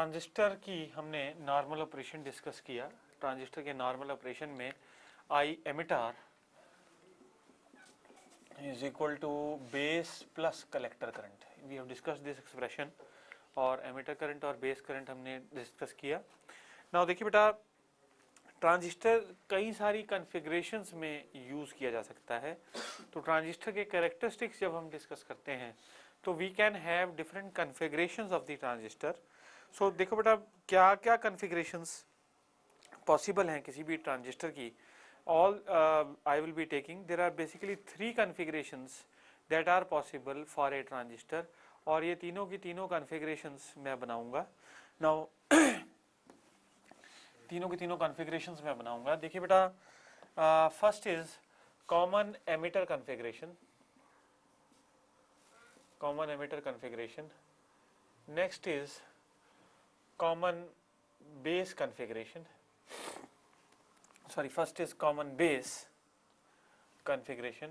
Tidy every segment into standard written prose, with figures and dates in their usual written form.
Transistor की हमने normal operation discuss किया। ट्रांजिस्टर के नॉर्मल ऑपरेशन में I emitter is equal to base plus collector current. We have discuss this expression और emitter current और base current हमने discuss किया। नाउ देखिए बेटा, ट्रांजिस्टर कई सारी कॉन्फ़िगरेशंस में यूज़ किया जा सकता है। तो ट्रांजिस्टर के कैरेक्टरिस्टिक्स जब हम डिस्कस करते हैं तो we can have different configurations of the transistor. So देखो बेटा, क्या क्या कॉन्फ़िगरेशंस पॉसिबल हैं किसी भी ट्रांजिस्टर की। All I will be taking, there are basically 3 configurations that are possible for a transistor, और ये तीनों की तीनों कॉन्फ़िगरेशंस मैं बनाऊंगा। नाउ तीनों की तीनों कॉन्फ़िगरेशंस मैं बनाऊंगा। देखिए बेटा, first is common emitter configuration, common emitter configuration. Next is common base configuration, sorry, first is common base configuration,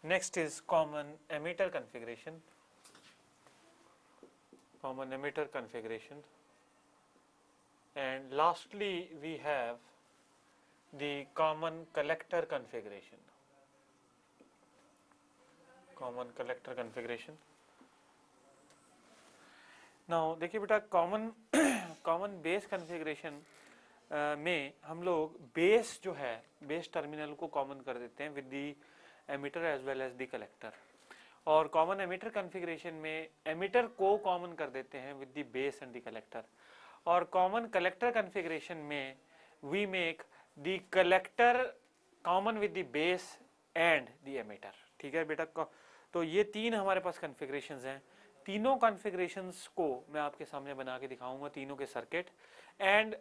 next is common emitter configuration, common emitter configuration, and lastly we have the common collector configuration, common collector configuration. now देखिए बेटा, common base configuration में हम लोग base जो है, base terminal को common कर देते हैं with the emitter as well as the collector, और कॉमन एमिटर कॉन्फ़िगरेशन में एमिटर को कॉमन कर देते हैं with the base and the collector, और कॉमन कलेक्टर कॉन्फ़िगरेशन में we make the collector common with the base and the emitter. ठीक है बेटा, तो ये तीन हमारे पास कॉन्फ़िगरेशंस हैं। तीनों कॉन्फ़िगरेशंस को मैं आपके सामने बना के दिखाऊंगा, तीनों के circuit, and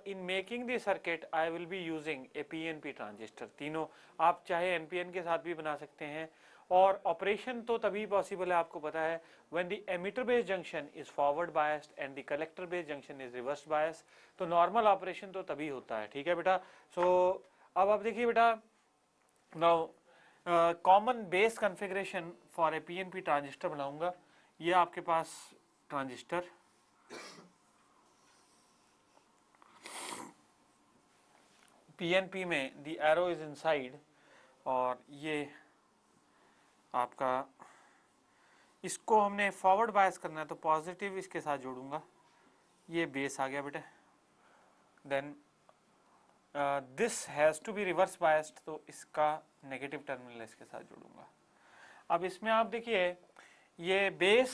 in making the circuit I will be using A PNP transistor. तीनों आप चाहे एनपीएन के साथ भी बना सकते हैं, और ऑपरेशन तो तभी पॉसिबल है, आपको पता है, when the emitter base junction is forward biased and the collector base junction is reverse biased, तो नॉर्मल ऑपरेशन तो तभी होता है। ठीक है बेटा, सो अब आप देखिए बेटा, now common base configuration for a PNP transistor बनाऊंगा। ये आपके पास ट्रांजिस्टर, पीएनपी में द एरो इज इनसाइड, और ये आपका, इसको हमने फॉरवर्ड बायस करना है तो पॉजिटिव इसके साथ जोड़ूंगा, ये बेस आ गया बेटा। Then this has to be reverse biased, तो इसका नेगेटिव टर्मिनल इसके साथ जोड़ूंगा। अब इसमें आप देखिए, ये बेस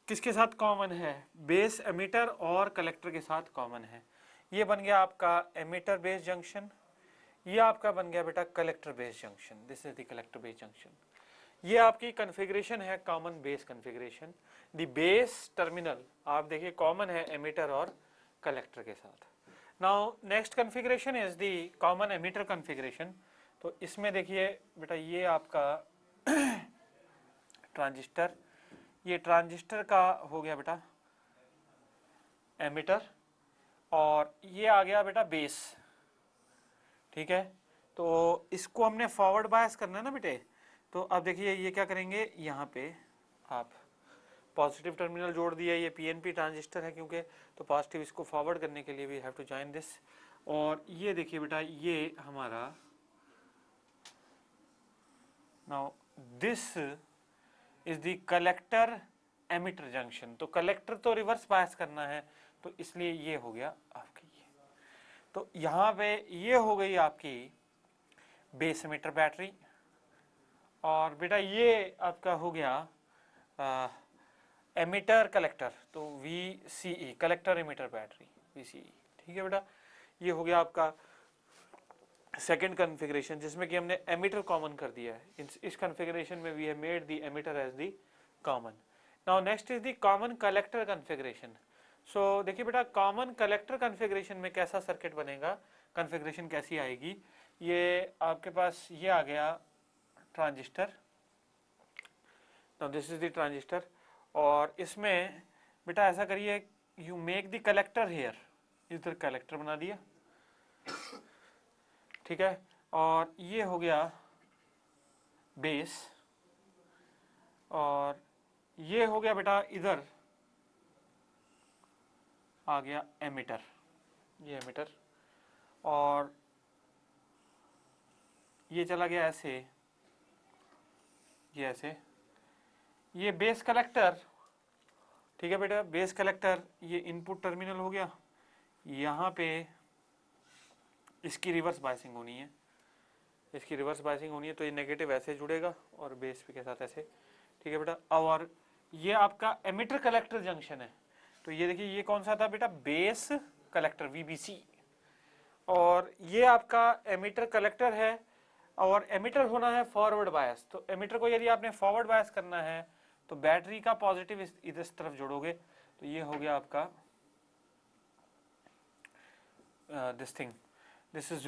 किसके साथ कॉमन है, बेस एमिटर और कलेक्टर के साथ कॉमन है। ये बन गया आपका एमिटर बेस जंक्शन, ये आपका बन गया बेटा collector base junction, this is the collector base junction. ये आपकी कॉन्फ़िगरेशन है common base configuration. The base terminal आप देखिए कॉमन है एमिटर और कलेक्टर के साथ। Now next configuration is the common emitter configuration. तो इसमें देखिए बेटा, ये आपका ट्रांजिस्टर, ये ट्रांजिस्टर का हो गया बेटा एमिटर, और ये आ गया बेटा बेस। ठीक है, तो इसको हमने फॉरवर्ड बायस करना है ना बेटे, तो अब देखिए ये क्या करेंगे, यहाँ पे आप पॉजिटिव टर्मिनल जोड़ दिया, ये पीएनपी ट्रांजिस्टर है क्योंकि, तो पॉजिटिव इसको फॉरवर्ड करने के लिए we have to join this. और ये देखिए बेटा, ये हमारा, now this is the collector emitter junction. तो कलेक्टर तो रिवर्स बायस करना है, तो इसलिए ये हो गया आपकी ये, तो यहाँ पे ये हो गई आपकी बेस एमिटर बैटरी, और बेटा ये आपका हो गया एमिटर कलेक्टर, तो VCE collector emitter battery VCE। ठीक है बेटा, ये हो गया आपका सेकेंड कॉन्फ़िगरेशन, जिसमें कि हमने एमिटर कॉमन कर दिया है। इस कॉन्फ़िगरेशन में we have made the emitter as the common. Now next is the common collector configuration. So देखिए बेटा, कॉमन कलेक्टर कॉन्फ़िगरेशन में कैसा सर्किट बनेगा, कॉन्फ़िगरेशन कैसी आएगी। ये आपके पास ये आ गया transistor, now this is the transistor, और इसमें बेटा ऐसा करिए, you make the collector here, इधर कलेक्टर बना दिया। ठीक है, और ये हो गया बेस, और ये हो गया बेटा इधर आ गया एमिटर, ये एमिटर, और ये चला गया ऐसे, ये ऐसे, ये बेस कलेक्टर, ठीक है बेटा, बेस कलेक्टर, ये इनपुट टर्मिनल हो गया, यहाँ पे इसकी रिवर्स बायसिंग होनी है, इसकी रिवर्स बायसिंग होनी है, तो ये नेगेटिव ऐसे जुड़ेगा और बेस के साथ ऐसे, ठीक है बेटा। और ये आपका एमिटर कलेक्टर जंक्शन है, तो ये देखिए ये कौन सा था बेटा, बेस कलेक्टर VBC, और ये आपका एमिटर कलेक्टर है, और एमिटर होना है फॉरवर्ड बायस, तो एमिटर को यदि आपने फॉरवर्ड बायस करना है तो बैटरी का पॉजिटिव इधर इस तरफ जोड़ोगे, तो ये हो गया आपका this thing, this is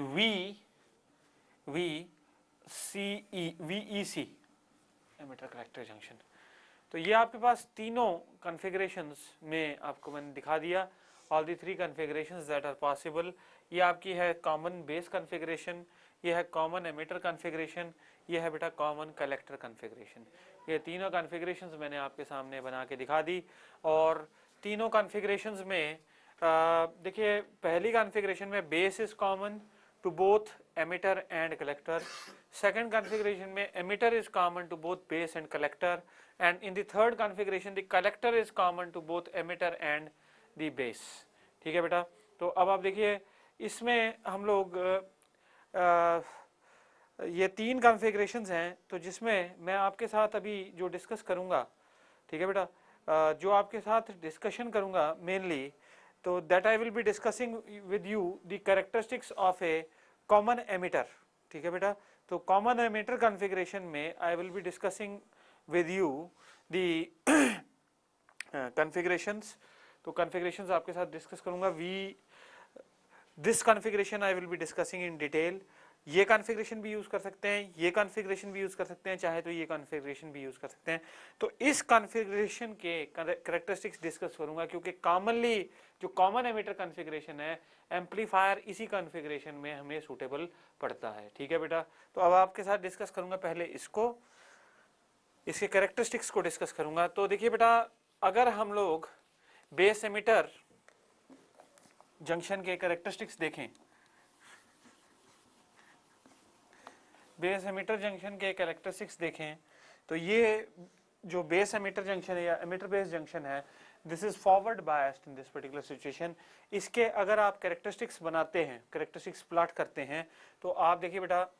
VEC, emitter collector junction. तो ये आपके पास तीनों कॉन्फ़िगरेशंस में आपको मैंने दिखा दिया, all the 3 configurations that are possible. ये आपकी है कॉमन बेस कॉन्फ़िगरेशन, ये है कॉमन एमिटर कॉन्फ़िगरेशन, ये है बेटा कॉमन कलेक्टर कॉन्फ़िगरेशन। ये तीनों कॉन्फ़िगरेशंस मैंने आपके सामने बना के दिखा दी, और तीनों कॉन्फ़िगरेशंस में देखिए पहली कॉन्फ़िगरेशन में base is common to both emitter and collector. Second configuration में emitter is common to both base and collector, and in the third configuration the collector is common to both emitter and the base. ठीक है बेटा, तो अब आप देखिए इसमें हम लोग ये 3 कॉन्फ़िगरेशंस हैं, तो जिसमें मैं आपके साथ अभी जो डिस्कस करूँगा, ठीक है बेटा, जो आपके साथ डिस्कशन करूँगा मेनली, तो that I will be discussing with you the characteristics of a common emitter, ठीक है बेटा। तो कॉमन एमिटर कॉन्फ़िगरेशन में आई will be discussing with you the configurations, तो कॉन्फ़िगरेशंस आपके साथ डिस्कस करूंगा। This configuration I will be discussing in detail. ये कॉन्फ़िगरेशन भी यूज कर सकते हैं, ये कॉन्फ़िगरेशन भी यूज कर सकते हैं, चाहे तो ये कॉन्फ़िगरेशन भी यूज कर सकते हैं। तो इस कॉन्फ़िगरेशन के कैरेक्टरिस्टिक्स डिस्कस करूंगा, क्योंकि कॉमनली जो कॉमन एमिटर कॉन्फ़िगरेशन है, एम्पलीफायर इसी कॉन्फ़िगरेशन में हमें सूटेबल पड़ता है, ठीक है बेटा। तो अब आपके साथ डिस्कस करूंगा पहले इसको, इसके कैरेक्टरिस्टिक्स को डिस्कस करूंगा। तो देखिए बेटा, अगर हम लोग बेस एमिटर जंक्शन के कैरेक्टरिस्टिक्स देखें, बेस एमिटर जंक्शन के कैरेक्टरिस्टिक्स देखें, तो ये जो बेस एमिटर जंक्शन है या एमिटर बेस जंक्शन है, this is forward biased in this particular situation. इसके अगर आप कैरेक्टरिस्टिक्स बनाते हैं, कैरेक्टरिस्टिक्स प्लॉट करते हैं, तो आप देखिए बेटा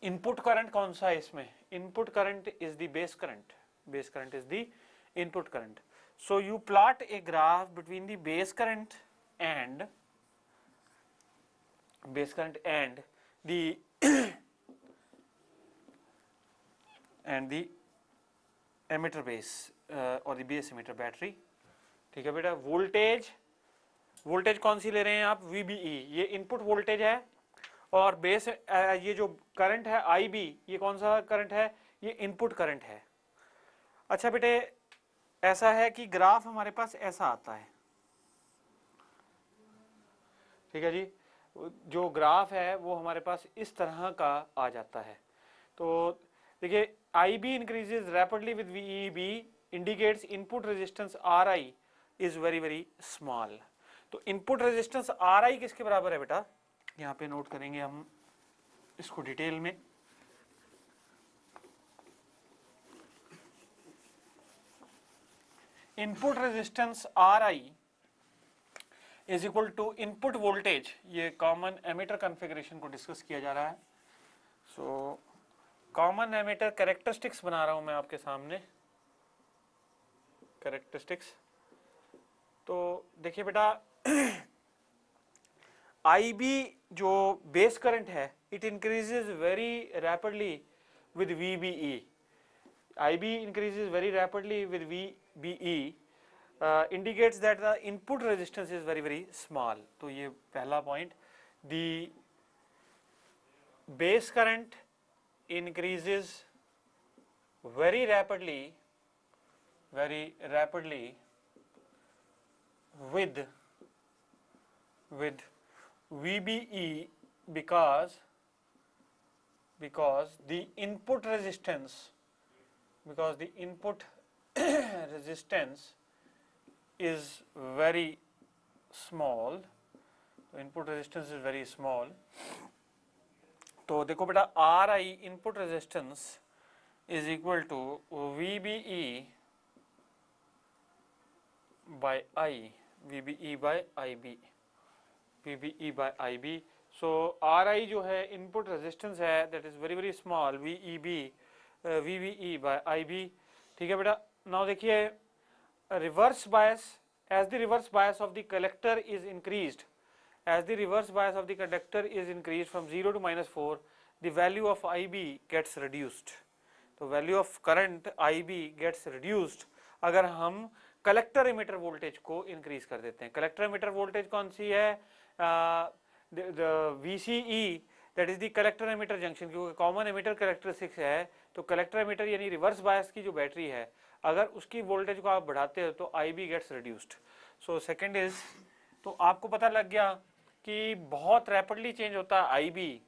इनपुट करंट कौन सा है इसमें, input current is the base current, base current is the input current. So you plot a graph between the base current and the and the emitter base or the base emitter battery, ठीक है बेटा। Voltage कौन सी ले रहे हैं आप, VBE, ये input voltage है, और बेस ये जो करंट है IB, ये कौन सा करंट है, ये इनपुट करंट है। अच्छा बेटे, ऐसा है कि ग्राफ हमारे पास ऐसा आता है, ठीक है जी, जो ग्राफ है वो हमारे पास इस तरह का आ जाता है। तो देखिए IB increases rapidly with VEB indicates input resistance RI is very very small. तो इनपुट रेजिस्टेंस RI किसके बराबर है बेटा, यहाँ पे नोट करेंगे हम इसको डिटेल में। Input resistance RI is equal to input voltage, ये कॉमन एमिटर कॉन्फ़िगरेशन को डिस्कस किया जा रहा है। सो कॉमन एमिटर कैरेक्टरिस्टिक्स बना रहा हूं मैं आपके सामने, कैरेक्टरिस्टिक्स। तो देखिए बेटा IB जो बेस करंट है, it increases very rapidly with VBE, IB increases very rapidly with VBE indicates that the input resistance is very very small. तो ये पहला point, the base current increases very rapidly with VBE because the input resistance is very small, input resistance is very small, तो देखो बेटा R I input resistance is equal to VBE by I, VBE by IB, VBE by IB। So R I जो है input resistance है, that is very very small, VBE by IB। ठीक है बेटा। Now देखिए reverse bias, as the reverse bias of the collector is increased, as the reverse bias of the conductor is increased from 0 to -4, the value of IB gets reduced, तो value of current IB gets reduced अगर हम collector emitter voltage को increase कर देते हैं। Collector emitter voltage कौन सी है? VCE, that is the collector emitter junction, क्योंकि कॉमन एमिटर कैरेक्टरिस्टिक्स है, तो कलेक्टर एमिटर यानी रिवर्स बायस की जो बैटरी है, अगर उसकी वोल्टेज को आप बढ़ाते हो तो IB gets reduced. So second is, तो आपको पता लग गया कि बहुत रैपिडली चेंज होता है IB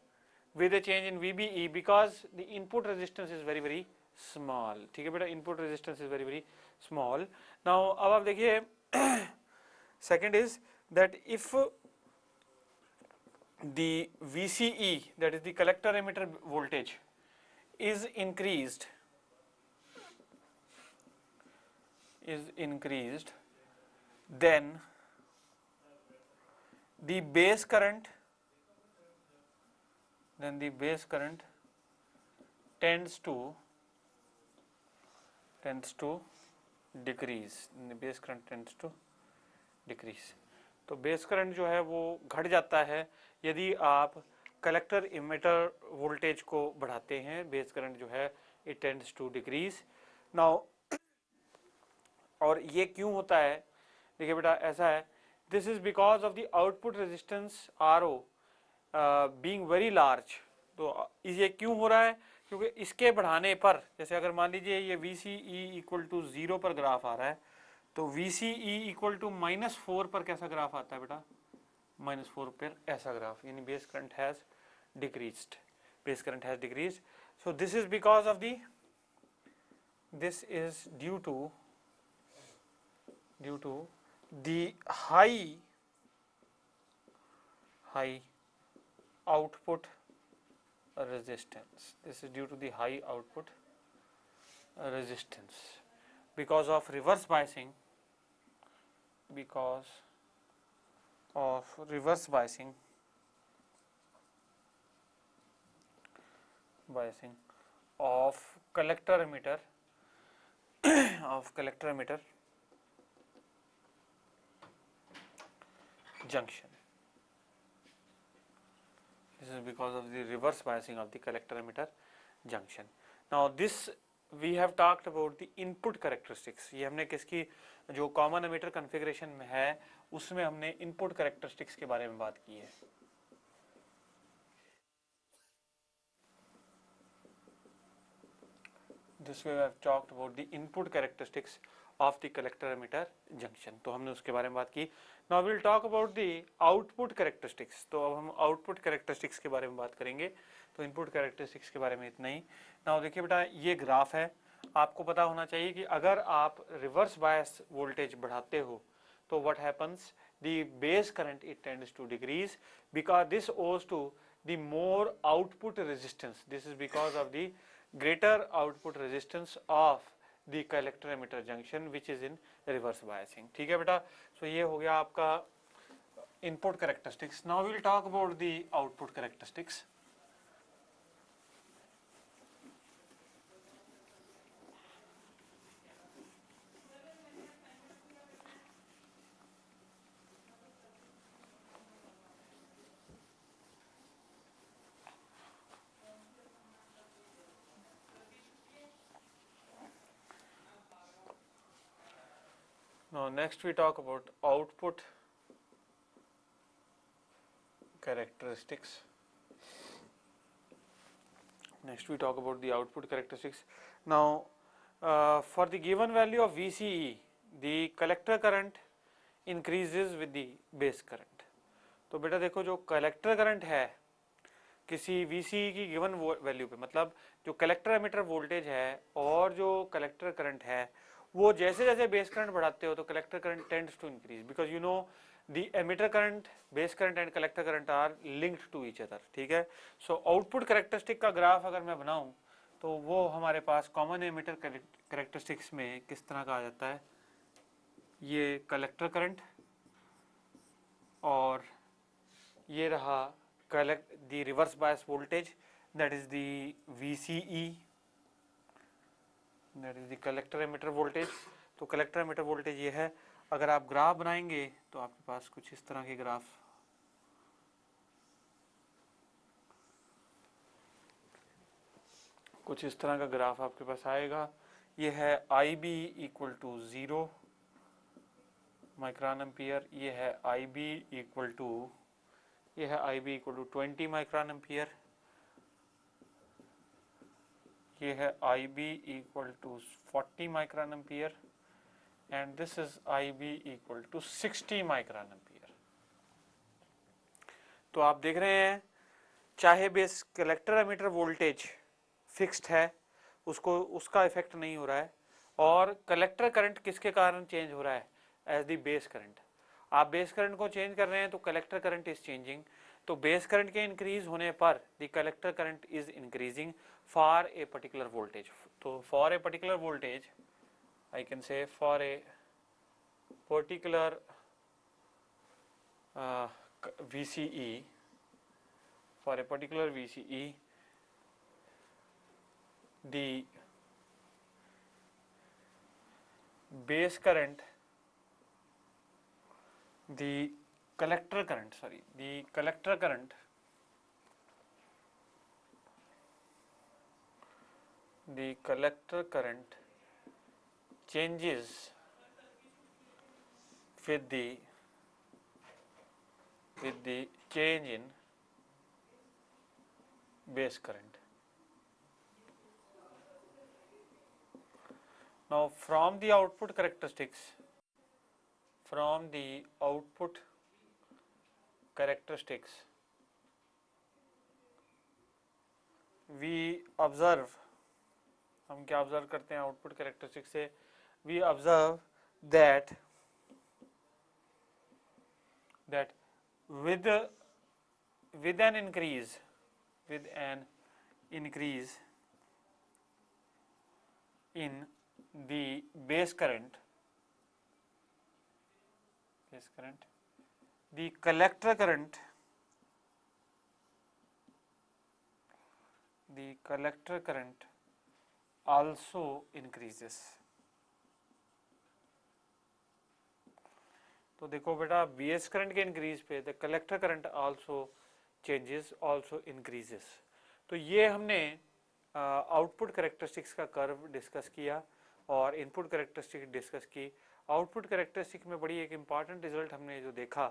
with A change in VBE because the input resistance is very very small. ठीक है बेटा, input resistance is very very small. Now अब आप देखिए second is that if the VCE, that is the collector emitter voltage, is increased, then the base current tends to decrease, the base current tends to decrease। तो base current जो है वो घट जाता है यदि आप कलेक्टर इमिटर वोल्टेज को बढ़ाते हैं। बेस करंट जो है it tends to decrease. Now और ये क्यों होता है? देखिए बेटा ऐसा है, this is because of the output resistance RO being very large. तो ये क्यों हो रहा है? क्योंकि इसके बढ़ाने पर, जैसे अगर मान लीजिए ये VCE इक्वल टू 0 पर ग्राफ आ रहा है, तो VCE इक्वल टू -4 पर कैसा ग्राफ आता है बेटा? -4 पर ऐसा ग्राफ, यानी base current has decreased, base current has decreased. So this is because of the, this is due to the high output resistance. This is due to the high output resistance because of reverse biasing, of collector emitter junction. This is because of the reverse biasing of the collector emitter junction. Now this we have talked about the input characteristics. ये हमने किसकी, जो common emitter configuration में है उसमें हमने input characteristics के बारे में बात की है। This way we have talked about the input characteristics of the collector emitter junction, तो हमने उसके बारे में बात की। Now we will talk about the output characteristics, तो अब हम output characteristics के बारे में बात करेंगे। तो input characteristics के बारे में इतना ही। Now देखिए बेटा ये ग्राफ है, आपको पता होना चाहिए कि अगर आप reverse bias voltage बढ़ाते हो तो what happens, the base current it tends to decrease because this owes to the more output resistance. This is because of the greater output resistance of the collector emitter junction which is in reverse biasing। ठीक है बेटा, so ये हो गया आपका input characteristics। Now we will talk about the output characteristics। Now next we talk about output characteristics. Next we talk about the output characteristics. Now for the given value of VCE, the collector current increases with the base current। तो बेटा देखो जो collector current है किसी VCE की given value पे, मतलब जो कलेक्टर एमिटर वोल्टेज है और जो कलेक्टर करंट है वो जैसे जैसे बेस करंट बढ़ाते हो तो collector current tends to increase, because you know the emitter current, base current and collector current are linked to each other, ठीक है। सो आउटपुट कैरेक्टरिस्टिक का ग्राफ अगर मैं बनाऊं तो वो हमारे पास कॉमन एमिटर कैरेक्टरिस्टिक्स में किस तरह का आ जाता है, ये कलेक्टर करंट और ये रहा collect the reverse bias voltage, that is the VCE, that is the collector emitter voltage. तो कलेक्टर एमिटर वोल्टेज ये है। अगर आप ग्राफ बनाएंगे तो आपके पास कुछ इस तरह के ग्राफ, कुछ इस तरह का ग्राफ आपके पास आएगा। ये है IB equal to 0 micron ampere, ये है IB इक्वल टू, ये है IB equal to 20 micron ampere, ये है IB equal to 40 micron ampere and this is IB equal to 60 micron ampere. तो आप देख रहे हैं चाहे base collector emitter voltage fixed है, उसको उसका इफेक्ट नहीं हो रहा है, और कलेक्टर करंट किसके कारण चेंज हो रहा है, एज दी बेस करंट। आप बेस करंट को चेंज कर रहे हैं तो कलेक्टर करंट इज चेंजिंग, तो बेस करंट के इंक्रीज होने पर the collector current is increasing for a particular voltage. तो for a particular voltage I can say for a particular VCE, for a particular VCE, the base current, the collector current, sorry, the collector current, the collector current changes with the change in base current. Now from the output characteristics, we observe, हम क्या observe करते हैं output characteristic से, we observe that with an increase in the base current, the collector current also increases। तो देखो बेटा, base current के increase पे the collector current also changes, also increases. तो ये हमने आउटपुट कैरेक्टरिस्टिक्स का कर्व डिस्कस किया और इनपुट कैरेक्टरिस्टिक डिस्कस की। आउटपुट कैरेक्टरिस्टिक में बड़ी एक इम्पॉर्टेंट रिजल्ट हमने जो देखा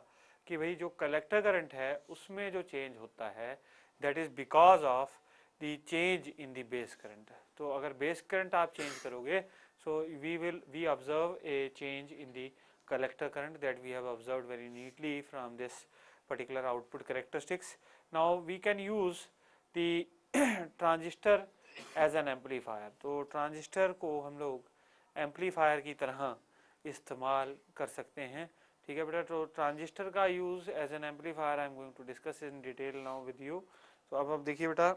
कि भाई जो कलेक्टर करंट है उसमें जो चेंज होता है that is because of the change in the base current. तो अगर बेस करंट आप चेंज करोगे so we observe a change in the collector current that we have observed very neatly from this particular output characteristics. Now we can use the transistor as an amplifier। तो transistor को हम लोग amplifier की तरह इस्तेमाल कर सकते हैं, ठीक है बेटा। तो ट्रांजिस्टर का use as an amplifier I am going to discuss in detail now with you. तो अब आप देखिए बेटा,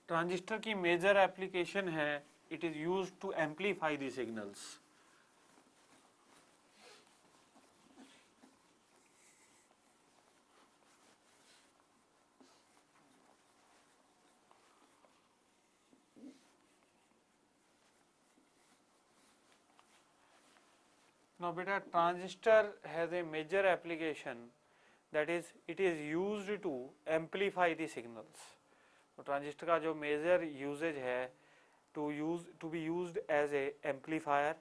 ट्रांजिस्टर की मेजर एप्लीकेशन है, it is used to amplify the signals. Now beta, transistor has a major application, that is it is used to amplify the signals। तो transistor का जो मेजर यूजेज है to be used as a amplifier.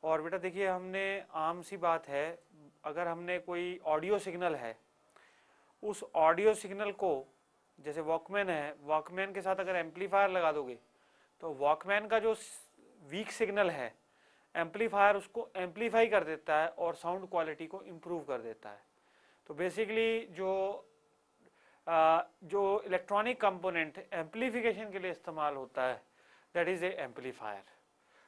और बेटा देखिए, हमने आम सी बात है, अगर हमने कोई ऑडियो सिग्नल है, उस ऑडियो सिग्नल को, जैसे वॉकमैन है, वॉकमैन के साथ अगर एम्पलीफायर लगा दोगे तो वॉकमैन का जो वीक सिग्नल है एम्पलीफायर उसको एम्पलीफाई कर देता है और साउंड क्वालिटी को इम्प्रूव कर देता है। तो बेसिकली जो जो इलेक्ट्रॉनिक कंपोनेंट एम्पलीफिकेशन के लिए इस्तेमाल होता है, दैट इज ए एम्पलीफायर।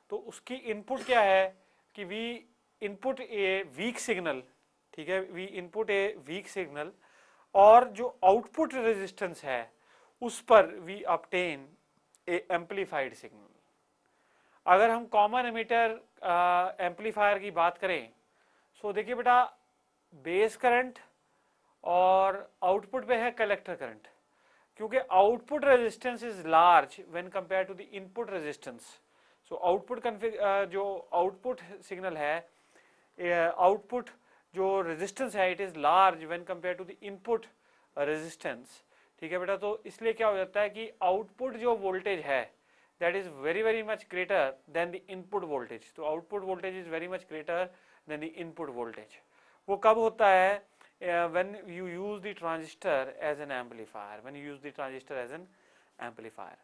तो उसकी इनपुट क्या है कि we input a weak signal, ठीक है, we input a weak signal, और जो आउटपुट रेजिस्टेंस है उस पर we obtain a amplified signal. अगर हम कॉमन एमिटर एम्पलीफायर की बात करें, सो देखिए बेटा, बेस करंट और आउटपुट पे है कलेक्टर करंट, क्योंकि output resistance is large when compare to the input resistance. So output जो आउटपुट सिग्नल है, आउटपुट जो रेजिस्टेंस है, it is large when compare to the input resistance. ठीक है बेटा, तो इसलिए क्या हो जाता है कि आउटपुट जो वोल्टेज है that is very very much greater than the input voltage. तो output voltage is very much greater than the input voltage. वो कब होता है? when you use the transistor as an amplifier, when you use the transistor as an amplifier।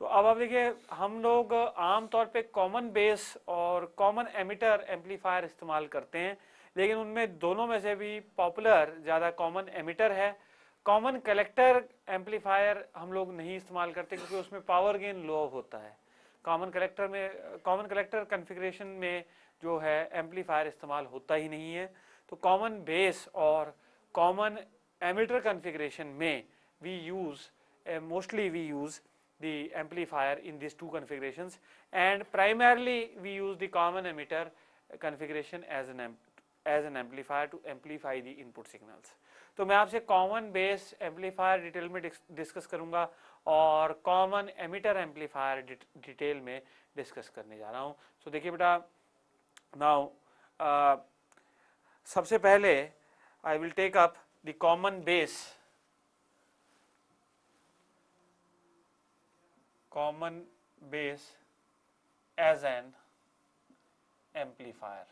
तो अब आप देखिए, हम लोग आमतौर पे कॉमन बेस और कॉमन एमिटर एम्पलीफायर इस्तेमाल करते हैं, लेकिन उनमें दोनों में से भी पॉपुलर ज़्यादा कॉमन एमिटर है। कॉमन कलेक्टर एम्पलीफायर हम लोग नहीं इस्तेमाल करते क्योंकि उसमें पावर गेन लो होता है। कॉमन कलेक्टर कॉन्फ़िगरेशन में जो है एम्पलीफायर इस्तेमाल होता ही नहीं है। तो कॉमन बेस और कॉमन एमिटर कॉन्फ़िगरेशन में we use mostly we use the amplifier in these two configurations, and primarily we use the common emitter configuration as an amplifier to amplify the input signals। तो मैं आपसे common base amplifier detail में discuss करूंगा और common emitter amplifier detail में discuss करने जा रहा हूं। सो देखिए बेटा, नाउ सबसे पहले I will take up the common base as an amplifier।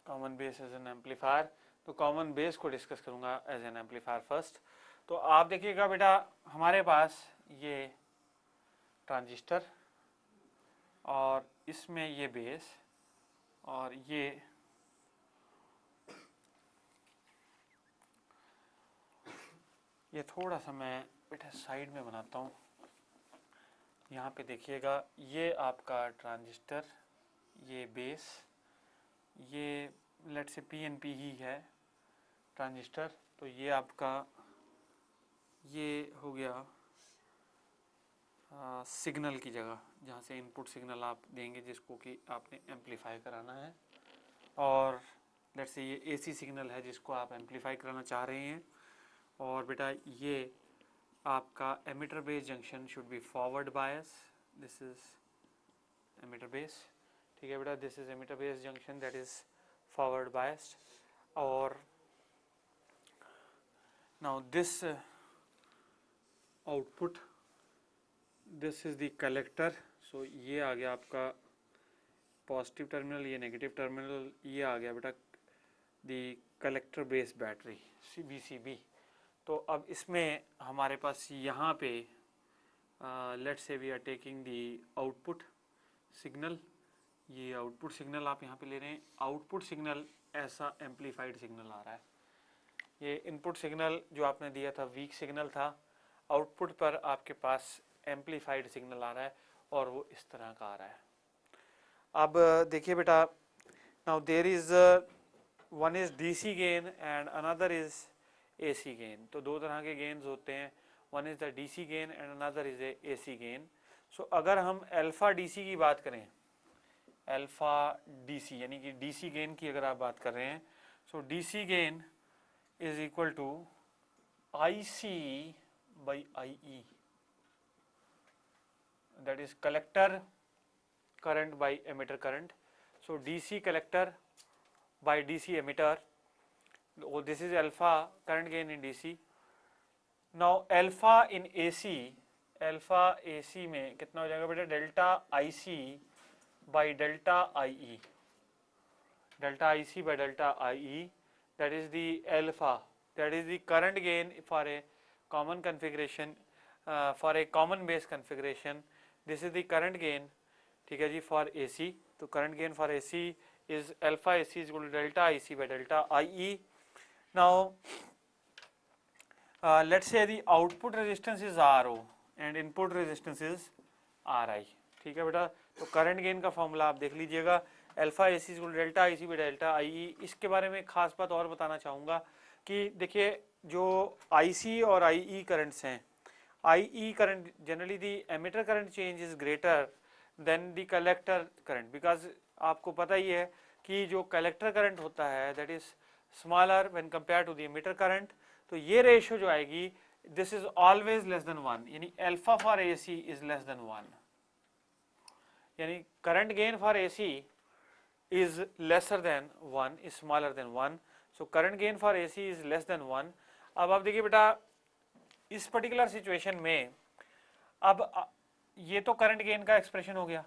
Common base as an amplifier, तो कॉमन बेस को डिस्कस करूंगा एज एन एम्पलीफायर फर्स्ट। तो आप देखिएगा बेटा, हमारे पास ये ट्रांजिस्टर और इसमें ये बेस और ये थोड़ा सा मैं बेटा साइड में बनाता हूँ। यहाँ पे देखिएगा, ये आपका ट्रांजिस्टर, ये बेस, ये लेट्स से पीएनपी ही है ट्रांजिस्टर। तो ये आपका ये हो गया सिग्नल की जगह, जहाँ से इनपुट सिग्नल आप देंगे जिसको कि आपने एम्पलीफाई कराना है, और लेट्स से ये एसी सिग्नल है जिसको आप एम्पलीफाई कराना चाह रहे हैं। और बेटा ये आपका emitter base junction should be forward bias, this is emitter base. ठीक है बेटा, this is emitter base junction that is forward biased. और now this output, this is the collector. So ये आ गया आपका पॉजिटिव टर्मिनल, ये नेगेटिव टर्मिनल, ये आ गया बेटा the collector base battery VCB। तो अब इसमें हमारे पास यहाँ पे let's say we are taking the output signal, ये आउटपुट सिग्नल आप यहाँ पे ले रहे हैं। आउटपुट सिग्नल ऐसा एम्पलीफाइड सिग्नल आ रहा है। ये इनपुट सिग्नल जो आपने दिया था वीक सिग्नल था, आउटपुट पर आपके पास एम्पलीफाइड सिग्नल आ रहा है और वो इस तरह का आ रहा है। अब देखिए बेटा, now there is one is DC gain and another is AC gain. तो दो तरह के गेन्स होते हैं, one is the DC gain and another is a AC gain. So अगर हम अल्फा DC की बात करें, अल्फा DC यानी कि DC गेन की अगर आप बात कर रहे हैं, so DC gain is equal to IC by IE, that is collector current by emitter current। So DC collector by DC emitter, oh, this is alpha current gain in DC। Now alpha in AC, alpha AC में कितना हो जाएगा बेटा, delta IC by delta IE, delta IC by delta IE, that is the alpha, that is the current gain for a common configuration, for a common base configuration, this is the current gain। ठीक है जी, for AC, तो current gain for AC is alpha AC is equal to delta IC by delta IE। Now let's say the output resistance is RO and input resistance is RI. ठीक है बेटा, तो current gain का formula आप देख लीजिएगा, alpha A C delta I C B delta I E. इसके बारे में खास बात और बताना चाहूँगा कि देखिए जो आई सी और आई ई करंट्स हैं, I E current generally the emitter current change is greater than the collector current, because आपको पता ही है कि जो कलेक्टर करंट होता है that is smaller when compare to the emitter current. तो ये रेशियो जो आएगी this is always less than 1, यानी alpha for A C is less than 1, यानी current gain for A C is lesser than 1, is smaller than 1, so current gain for AC is less than 1। अब आप देखिए बेटा इस particular situation में अब ये तो करंट गेन का एक्सप्रेशन हो गया,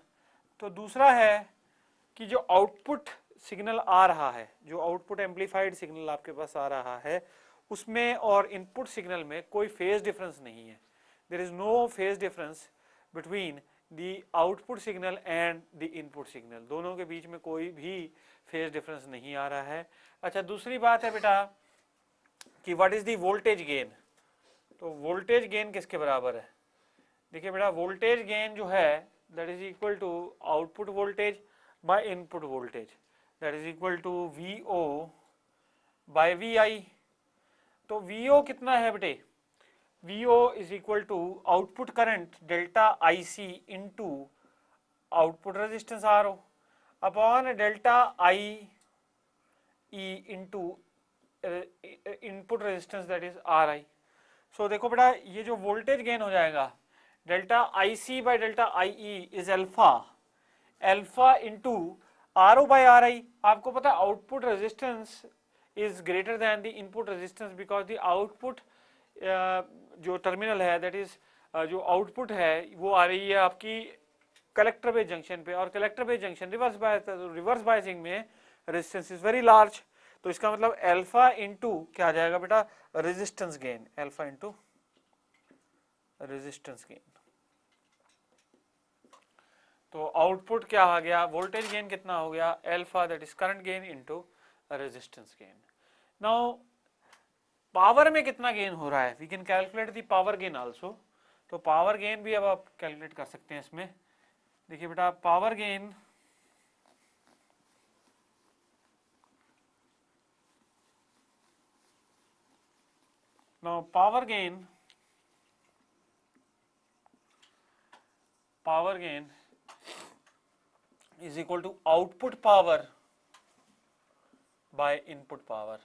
तो दूसरा है कि जो आउटपुट सिग्नल आ रहा है, जो आउटपुट एम्पलीफाइड सिग्नल आपके पास आ रहा है उसमें और इनपुट सिग्नल में कोई फेज डिफरेंस नहीं है, there is no phase difference between the output signal and the input signal, दोनों के बीच में कोई भी फेज डिफरेंस नहीं आ रहा है। अच्छा, दूसरी बात है बेटा कि what is the voltage gain, तो वोल्टेज गेन किसके बराबर है? देखिए बेटा वोल्टेज गेन जो है that is equal to output voltage by input voltage, that is equal to V O by V I. तो वी ओ कितना है बेटे? VO is equal to output current delta IC into output resistance RO upon delta IE into input resistance that is RI। So देखो बेटा ये जो voltage gain हो जाएगा delta IC by delta IE is alpha into RO by RI। आपको पता है output resistance is greater than the input resistance because the output जो टर्मिनल है दैट इज जो आउटपुट है वो आ रही है आपकी कलेक्टर बेस जंक्शन पे, और collector base junction reverse biasing में रेजिस्टेंस इज वेरी लार्ज, तो इसका मतलब अल्फा इंटू क्या आ जाएगा बेटा? Resistance gain, alpha into resistance gain. तो आउटपुट क्या आ गया? वोल्टेज गेन कितना हो गया? Alpha that is current gain into resistance gain. Now power में कितना गेन हो रहा है? We can calculate the power gain also. तो पावर गेन भी अब आप कैलकुलेट कर सकते हैं इसमें। देखिए बेटा power gain now power gain is equal to output power by input power।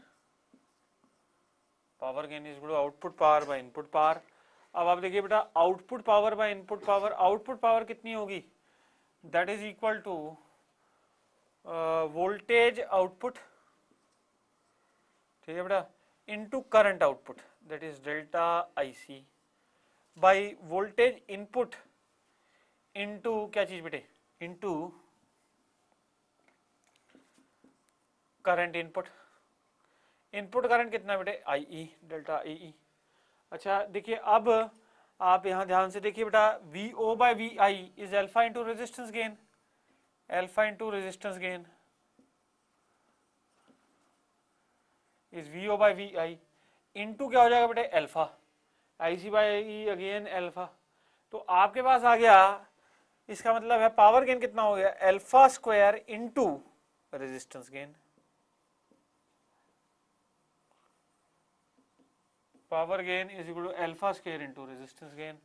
Power gain is equal to output power by input power. अब आप देखिए बेटा output power by input power, output power कितनी होगी? That is equal to voltage output, ठीक है बेटा, into current output that is delta IC by voltage input into क्या चीज बेटे? Into current input. Input current कितना बेटे? आई डेल्टा आई। अच्छा देखिए अब आप यहां ध्यान से देखिए बेटा V O by V I is alpha into resistance gain, alpha into resistance gain is V O by V I into क्या हो जाएगा बेटे? Alpha, I C by E again alpha. तो आपके पास आ गया, इसका मतलब है पावर गेन कितना हो गया? Alpha square into resistance gain. Power gain is equal to alpha square into resistance gain.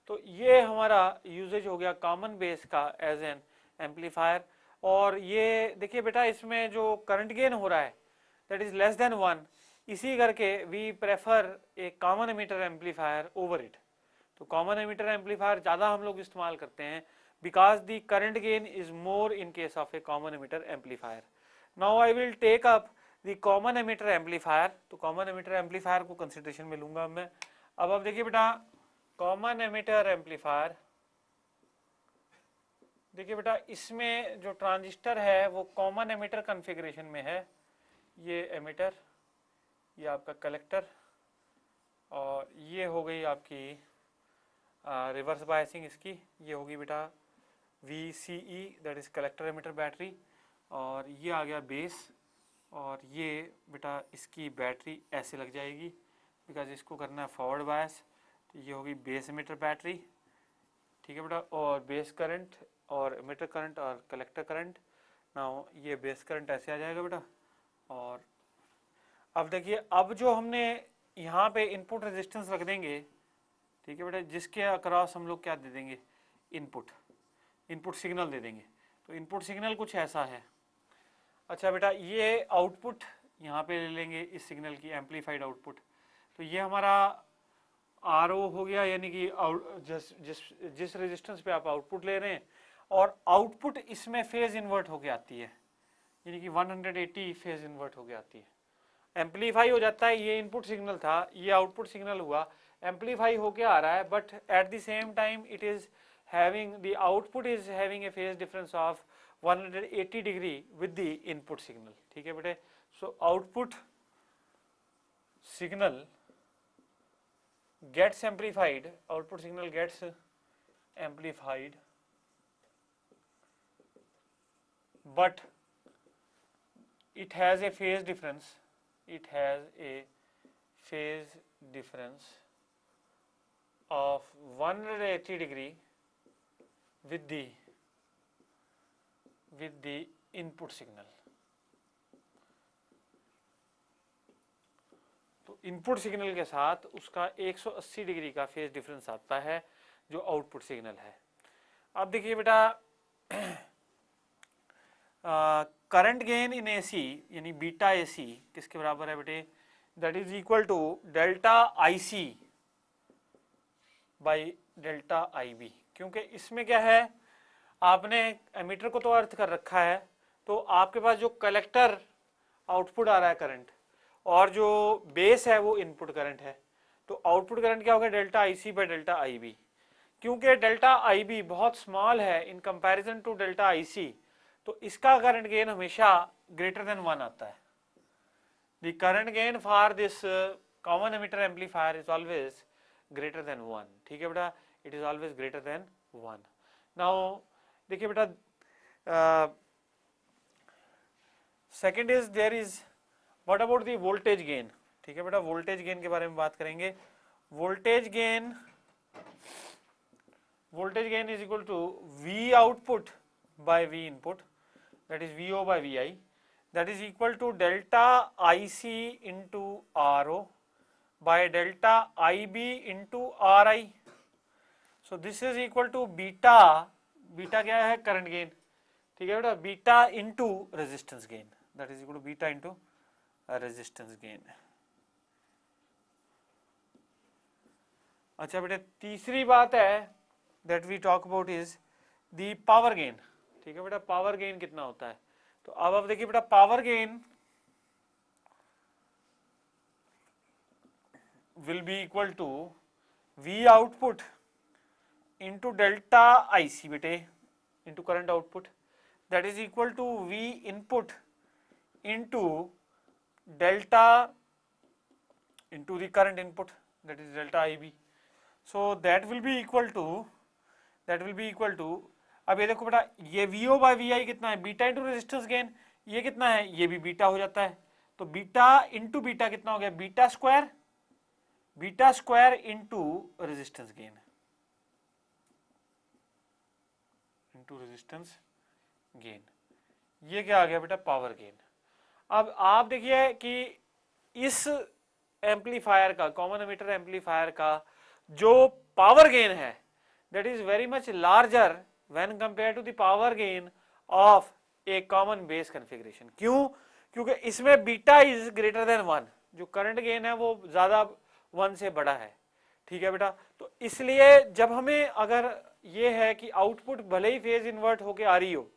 तो ये हमारा यूजेज हो गया कॉमन बेस का एज एन एम्पलीफायर। और ये देखिए बेटा इसमें जो करंट गेन हो रहा है दैट इज लेस देन 1, इसी करके we prefer a common emitter amplifier over it. तो कॉमन एमिटर एम्पलीफायर ज़्यादा हम लोग इस्तेमाल करते हैं because the current gain is more in case of a common emitter amplifier. Now I will take up the common emitter amplifier. तो common emitter amplifier को consideration में लूंगा मैं। अब आप देखिए बेटा कॉमन एमिटर एम्पलीफायर, देखिए बेटा इसमें जो ट्रांजिस्टर है वो कॉमन एमिटर कॉन्फ़िगरेशन में है। ये एमिटर, ये आपका कलेक्टर, और ये हो गई आपकी रिवर्स बायसिंग इसकी, ये होगी बेटा VCE that is collector emitter battery, और ये आ गया बेस, और ये बेटा इसकी बैटरी ऐसे लग जाएगी, बिकॉज इसको करना है फॉरवर्ड बायस। तो ये होगी बेस एमिटर बैटरी, ठीक है बेटा, और बेस करंट और एमिटर करंट और कलेक्टर करंट। नाउ ये बेस करंट ऐसे आ जाएगा बेटा। और अब देखिए, अब जो हमने यहाँ पे इनपुट रेजिस्टेंस रख देंगे, ठीक है बेटा, जिसके अक्रॉस हम लोग क्या दे देंगे, इनपुट सिग्नल दे देंगे। तो इनपुट सिग्नल कुछ ऐसा है। अच्छा बेटा, ये आउटपुट यहाँ पे ले लेंगे इस सिग्नल की, एम्पलीफाइड आउटपुट। तो ये हमारा RO हो गया, यानी कि जिस रेजिस्टेंस पे आप आउटपुट ले रहे हैं, और आउटपुट इसमें फेज इन्वर्ट होके आती है, यानी कि 180 फेज इन्वर्ट होके आती है, एम्पलीफाई हो जाता है। ये इनपुट सिग्नल था, ये आउटपुट सिग्नल हुआ, एम्पलीफाई होके आ रहा है, but at the same time it is having, the output is having A phase difference of 180 degree with the input signal, ठीक है बेटे। So output signal gets amplified, output signal gets amplified, but it has a phase difference, it has a phase difference of 180 degree with the input signal। तो input signal के साथ उसका 180 degree का phase difference आता है, जो output signal है। अब देखिए बेटा, करंट गेन इन AC यानी बीटा AC किसके बराबर है बेटे, that is equal to delta IC by delta IB। क्योंकि इसमें क्या है, आपने एमीटर को तो अर्थ कर रखा है, तो आपके पास जो कलेक्टर आउटपुट आ रहा है करंट, और जो बेस है वो इनपुट करंट है, तो आउटपुट करंट क्या होगा, delta IC by delta IB। क्योंकि डेल्टा IB बहुत स्मॉल है in comparison to delta IC, तो इसका करंट गेन हमेशा ग्रेटर देन 1 आता है। The current gain for this common emitter amplifier is always greater than 1, ठीक है बेटा, it is always greater than 1। Now देखिए बेटा, second is there is what about the voltage gain, ठीक है बेटा, वोल्टेज गेन के बारे में बात करेंगे। Voltage gain is equal to V output by V input, that is VO by VI, that is equal to delta IC into RO by delta IB into RI। So this is equal to beta, beta क्या है, current gain, ठीक है बेटा, beta into resistance gain, that is equal to beta into resistance gain. अच्छा बेटा, तीसरी बात है that we talk about is the power gain, ठीक है बेटा, पावर गेन कितना होता है। तो अब आप देखिए बेटा, power gain will be equal to V output into delta IC बेटे into current output, that is equal to V input into delta into the current input, that is delta IB. So that will be equal to अब ये देखो बेटा, ये VO by VI कितना है, beta into resistance gain, ये कितना है, ये भी बीटा हो जाता है, तो बीटा इंटू बीटा कितना हो गया, beta square into resistance gain, into resistance gain, ये क्या आ गया बेटा, पावर गेन। अब आप देखिए कि इस एम्पलीफायर का, कॉमन एमिटर एम्पलीफायर का जो पावर गेन है, that is very much larger when compare to the power gain of a common base configuration. क्यों, क्योंकि इसमें बीटा इज ग्रेटर देन 1, जो करंट गेन है वो ज्यादा 1 से बड़ा है, ठीक है बेटा। तो इसलिए जब हमें अगर ये है कि आउटपुट भले ही फेज इन्वर्ट होके आ रही हो,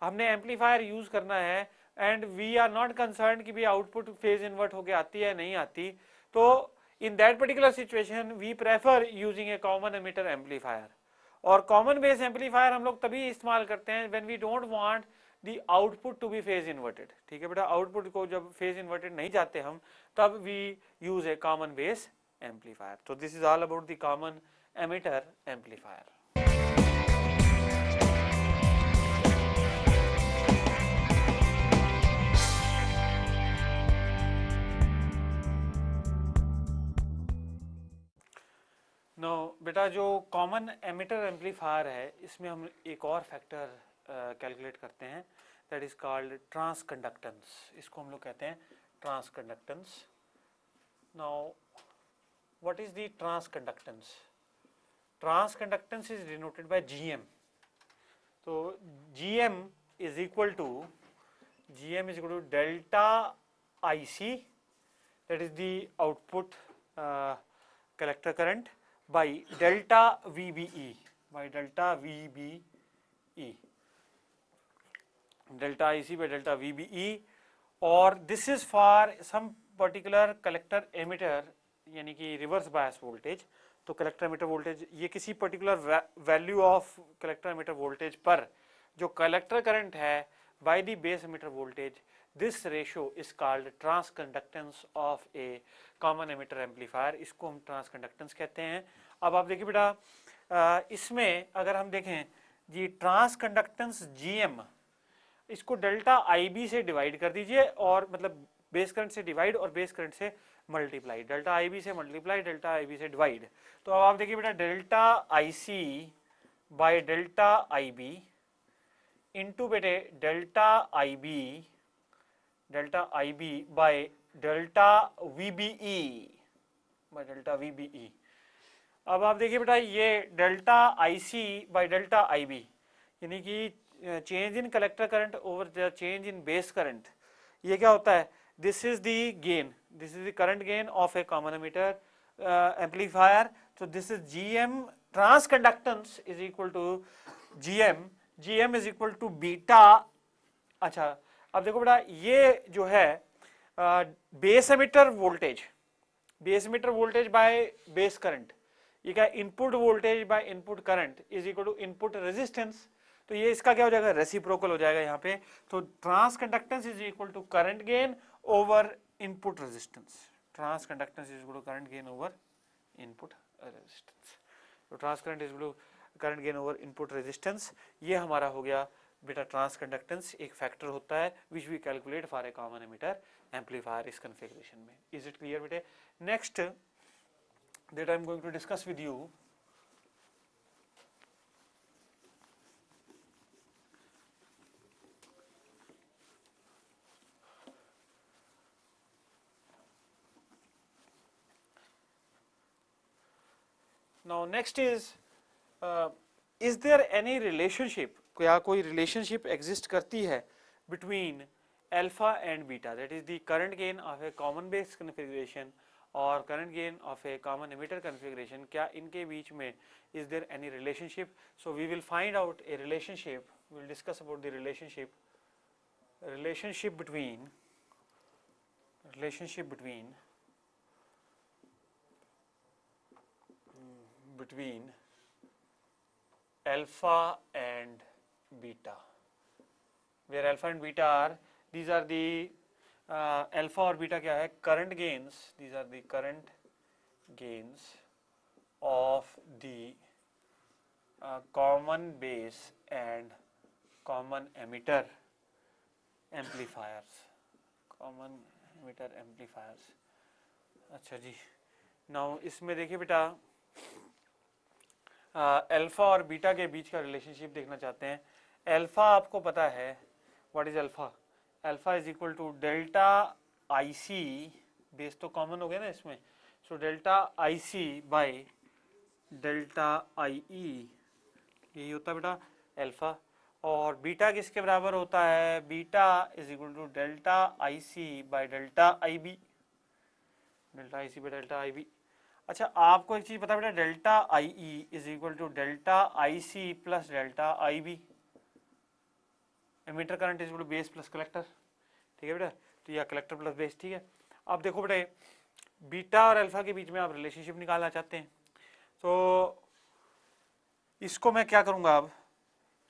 हमने एम्पलीफायर यूज करना है and we are not concern कि भी आउटपुट फेज इन्वर्ट होके आती है नहीं आती, तो in that particular situation we prefer using a common emitter amplifier. और कॉमन बेस एम्पलीफायर हम लोग तभी इस्तेमाल करते हैं when we don't want the output to be phase inverted, ठीक है बेटा। आउटपुट को जब फेज इन्वर्टेड नहीं चाहते हम, तब we use a common base amplifier. तो this is all about the common emitter amplifier. No बेटा, जो कॉमन एमिटर एम्पलीफायर है इसमें हम एक और फैक्टर कैलकुलेट करते हैं, that is called transconductance. इसको हम लोग कहते हैं transconductance. Now what is the transconductance? Transconductance is denoted by GM. तो GM is equal to delta IC, that is the output collector current, by delta VBE, delta IC by delta VBE, और this is for some particular collector emitter, यानी कि reverse bias voltage. तो collector emitter voltage, ये किसी particular value of collector emitter voltage पर जो collector current है by the base emitter voltage, this ratio is called transconductance of a common emitter amplifier. इसको हम ट्रांस कंडक्टेंस कहते हैं। अब आप देखिए बेटा, इसमें अगर हम देखें जी, ट्रांस कंडक्टेंस GM, इसको डेल्टा IB से डिवाइड कर दीजिए, और मतलब बेस करंट से डिवाइड और बेस करंट से मल्टीप्लाई, डेल्टा IB से मल्टीप्लाई, डेल्टा IB से डिवाइड। तो अब आप देखिए बेटा, delta IC by delta IB into बेटे delta IB by delta VBE by delta VBE। अब आप देखिए बेटा, ये delta IC by delta IB, यानी कि change in collector current over the change in base current, ये क्या होता है? This is the gain, this is the current gain of a common emitter amplifier. तो this is GM, transconductance is equal to GM is equal to beta. अच्छा, अब देखो बेटा, ये जो है base emitter voltage by base current, ये क्या? Input voltage by input current is equal to input resistance. तो ये इसका क्या हो जाएगा? रेसिप्रोकल हो जाएगा यहाँ पे। तो transconductance is equal to current gain over input resistance. Transconductance is equal to current gain over input resistance. तो trans current is equal to current gain over input resistance. ये हमारा हो गया बेटा ट्रांस कंडक्टेंस, एक factor होता है which we calculate for a common emitter amplifier इस कॉन्फ़िगरेशन में। इज इट क्लियर बेटे? Next that I am going to discuss with you, now next is there any relationship, क्या कोई relationship exist करती है between alpha and beta, that is the current gain of a common base configuration और current gain of a common emitter configuration, क्या इनके बीच में is there any relationship? So we will find out a relationship, we will discuss about the relationship between alpha and beta, where alpha and beta are, these are the alpha और beta क्या है? current gains, these are the current gains of the common base and common emitter amplifiers, अच्छा जी। Now इसमें देखिए बेटा, alpha और beta के बीच का रिलेशनशिप देखना चाहते हैं। अल्फा आपको पता है, what is alpha? Alpha is equal to delta IC, base तो कॉमन हो गया ना इसमें, so delta IC by delta IE, यही होता है बेटा अल्फा। और बीटा किसके बराबर होता है? Beta is equal to delta IC by delta IB, delta IC by delta IB। अच्छा, आपको एक चीज पता है बेटा, delta IE is equal to delta IC plus delta IB। Emitter current is equal to base plus collector, ठीक है बेटा? तो यह कलेक्टर प्लस बेस, ठीक है। अब देखो बेटे, बीटा और अल्फा के बीच में आप रिलेशनशिप निकालना चाहते हैं, तो इसको मैं क्या करूंगा? अब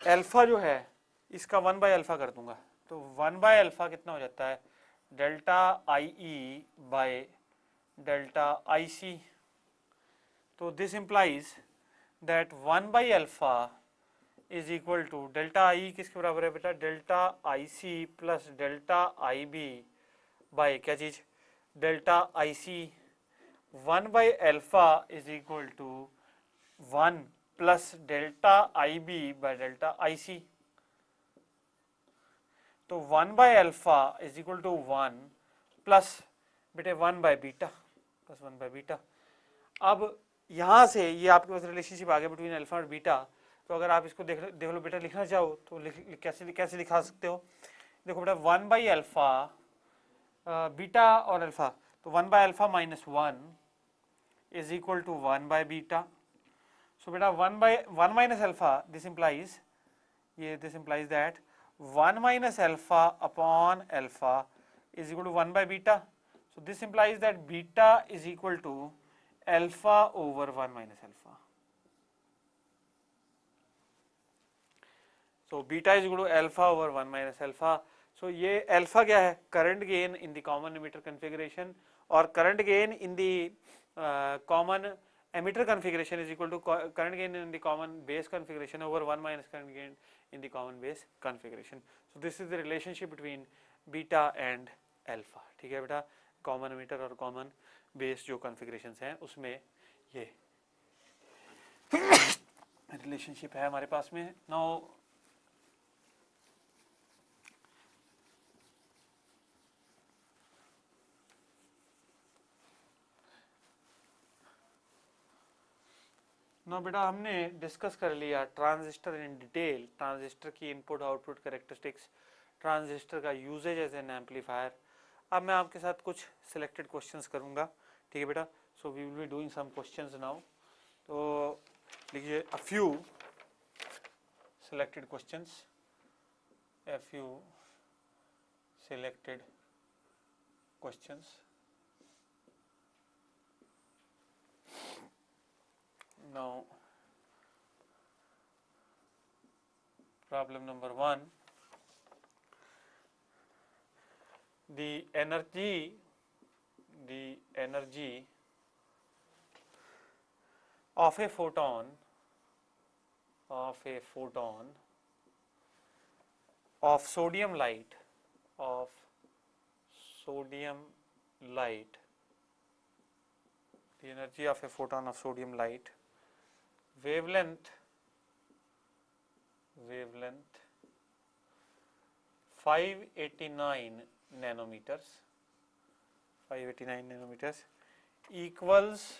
अल्फा जो है इसका 1 बाय अल्फा कर दूंगा, तो 1 बाय अल्फा कितना हो जाता है? Delta IE by delta IC। तो this implies that 1 by alpha is equal to delta I किसके बराबर है बेटा? Delta IC plus delta IB by क्या चीज? Delta IC। 1 by alpha is equal to 1 plus delta IB by delta IC। तो 1 by alpha is equal to 1 plus बेटे 1 by beta plus 1 by beta. अब यहाँ से ये आपके पास रिलेशनशिप आ गया बिटवीन अल्फा और बीटा। तो अगर आप इसको देख लो बेटा लिखना चाहो तो कैसे लिखा सकते हो। देखो बेटा 1 by अल्फा बीटा और अल्फा, तो 1 by alpha minus 1 is equal to 1 by beta. So बेटा 1 minus alpha, this implies that 1 minus alpha upon alpha is equal to 1 by beta. So this implies that beta is equal to alpha over 1 minus alpha. So beta is equal to alpha over 1 minus alpha. So ये alpha क्या है? Current gain in the common emitter configuration, और current gain in the common emitter configuration is equal to current gain in the common base configuration over 1 minus current gain in the common base configuration. So this is the relationship between beta and alpha। ठीक है बेटा, common emitter और common base जो configurations हैं उसमें ये relationship है हमारे पास में। Now बेटा हमने डिस्कस कर लिया ट्रांजिस्टर इन डिटेल, ट्रांजिस्टर की इनपुट आउटपुट कैरेक्टरिस्टिक्स, ट्रांजिस्टर का यूजेज एज एन एम्पलीफायर। अब मैं आपके साथ कुछ सिलेक्टेड क्वेश्चंस करूंगा। ठीक है बेटा, so we will be doing some questions now. तो लिखिए a few selected questions, a few selected questions। Now problem number 1, the energy of a photon of sodium light the energy of a photon of sodium light, wavelength 589 nanometers equals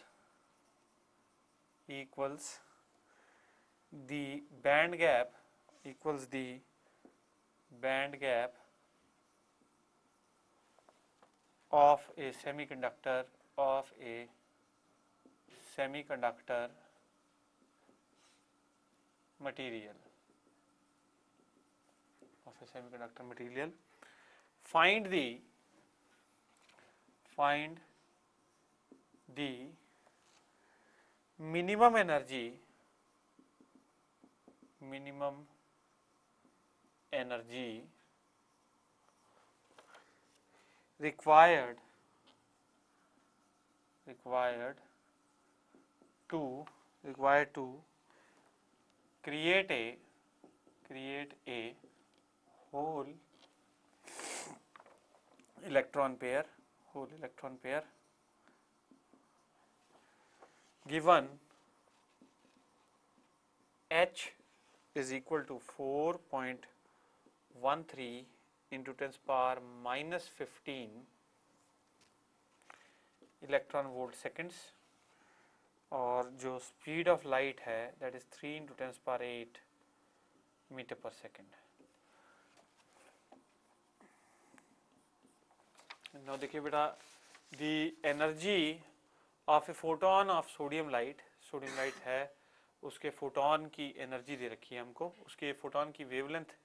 the band gap of a semiconductor material, find the minimum energy required to create a whole electron pair given H is equal to 4.13 into 10 power minus 15 electron volt seconds, और जो speed of light है that is 3 into 10 power 8 meter per second. Now देखिए बेटा, the energy of a photon of sodium light है, उसके photon की energy दे रखी है हमको, उसके फोटोन की वेवलेंथ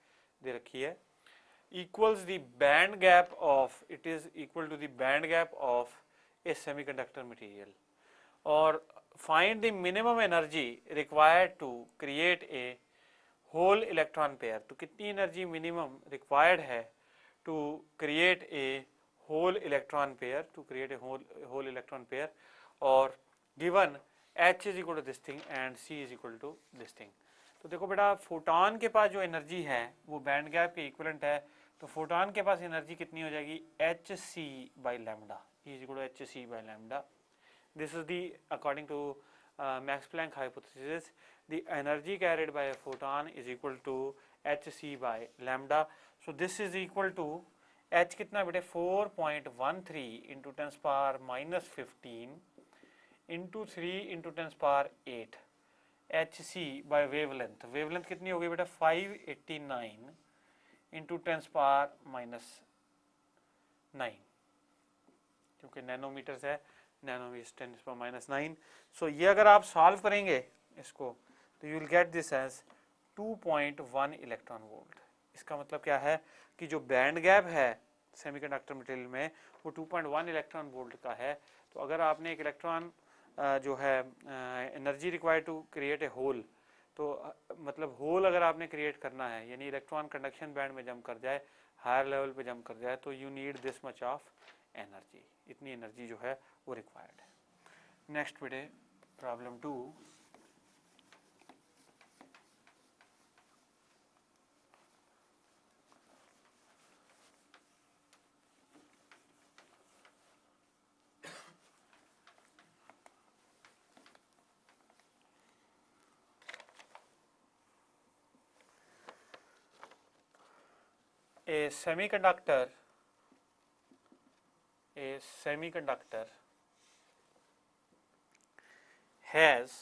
दे रखी है, equals the band gap of a semiconductor material, और find the minimum energy required to create a whole electron pair। तो कितनी एनर्जी मिनिमम रिक्वायर्ड है to create a whole electron pair, और given H is equal to this thing and C is equal to this thing। तो देखो बेटा, photon के पास जो energy है वो बैंड गैप के इक्विवेलेंट है, तो फोटोन के पास एनर्जी कितनी हो जाएगी, hc by lambda, E is equal to hc by lambda, This is the, according to Max Planck hypothesis, the energy carried by a photon is equal to hc by lambda. So this is equal to h कितना बेटे 4.13 into 10 power minus 15 into 3 into 10 power 8 hc by wavelength. wavelength कितनी होगी बेटा 589 into 10 power minus 9, क्योंकि nanometres है, nanometre 10 पर minus 9. सो ये अगर आप सॉल्व करेंगे इसको तो you will get this as 2.1 electron volt. इसका मतलब क्या है कि जो बैंड गैप है सेमीकंडक्टर मटेरियल में वो 2.1 इलेक्ट्रॉन वोल्ट का है. तो अगर आपने एक इलेक्ट्रॉन जो है energy required to create a hole, तो मतलब होल अगर आपने क्रिएट करना है यानी इलेक्ट्रॉन कंडक्शन बैंड में जंप कर जाए, हायर लेवल पे जंप कर जाए, तो you need this much of energy. इतनी एनर्जी जो है वो रिक्वायर्ड है. नेक्स्ट बेटे problem 2. A semiconductor has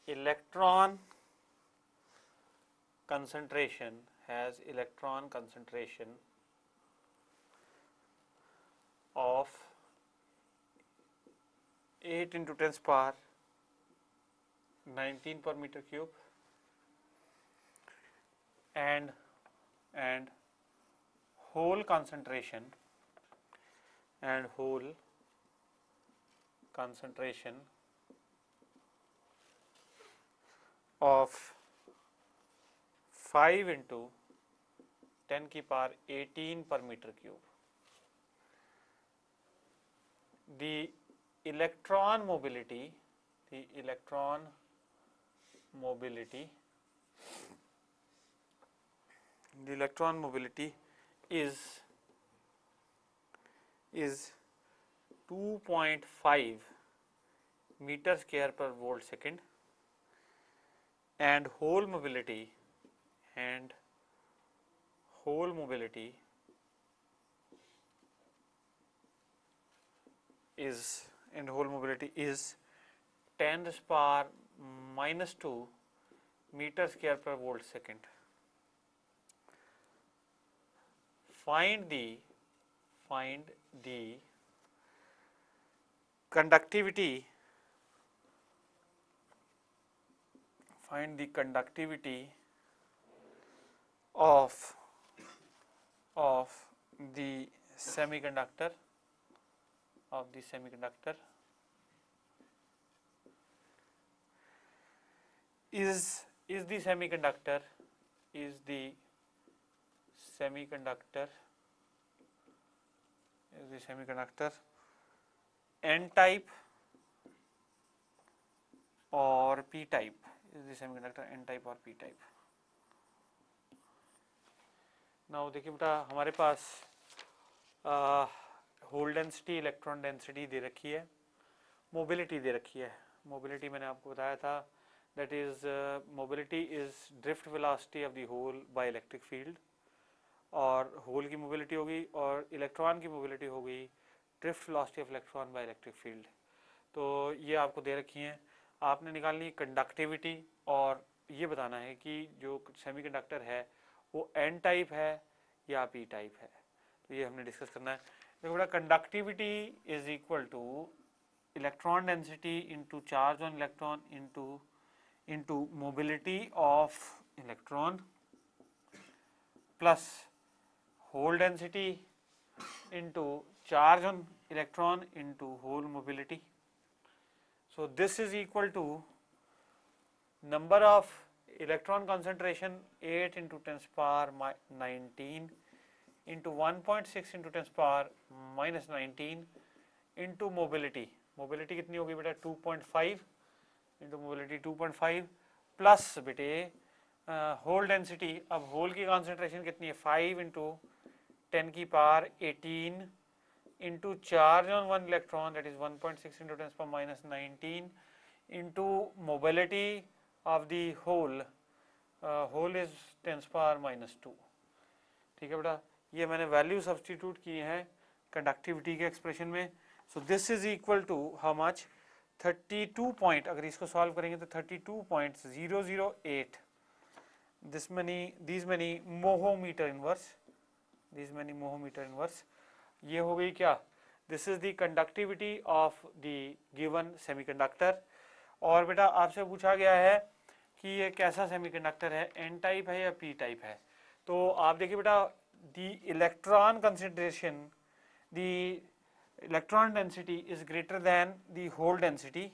electron concentration of 8 into 10 power 19 per meter cube and hole concentration of 5 into 10 की power 18 per meter cube. The electron mobility is 2.5 meter square per volt second, and hole mobility is 10 to the power minus 2 meter square per volt second. Find the conductivity of the semiconductor is the semiconductor N type or P type. Is the semiconductor N type or P type? Now देखिए बेटा हमारे पास whole density, electron density दे रखी है, mobility दे रखी है. Mobility मैंने आपको बताया था, that is mobility is drift velocity of the hole by electric field, और होल की मोबिलिटी होगी और इलेक्ट्रॉन की मोबिलिटी होगी drift velocity of electron by electric field. तो ये आपको दे रखी हैं. आपने निकालनी कंडक्टिविटी और ये बताना है कि जो सेमीकंडक्टर है वो एन टाइप है या पी टाइप है. तो ये हमने डिस्कस करना है. देखो बेटा conductivity is equal two electron density into charge on electron into mobility of electron plus hole density into charge on electron into hole mobility. So this is equal to number of electron concentration 8 into 10 power 19 into 1.6 into 10 power minus 19 into mobility. Mobility कितनी होगी बेटा 2.5 into mobility 2.5 plus बेटे whole density. अब whole की concentration कितनी है 5 into 10 की power 18 into charge on one electron, that is 1.6 into 10 power minus 19 into mobility of the whole, whole is 10 power minus 2. ठीक है बेटा, ये मैंने वैल्यू सब्सटीट्यूट किए हैं कंडक्टिविटी के एक्सप्रेशन में. So this is equal to how much, 32 point, अगर इसको सॉल्व करेंगे तो 32.008 this many, these many mho metre inverse, these many mho metre inverse. ये हो गई क्या, this is the conductivity of the given semiconductor. और बेटा आपसे पूछा गया है कि ये कैसा सेमीकंडक्टर है, एन टाइप है या पी टाइप है. तो आप देखिए बेटा, the electron concentration, the electron density is greater than the hole density.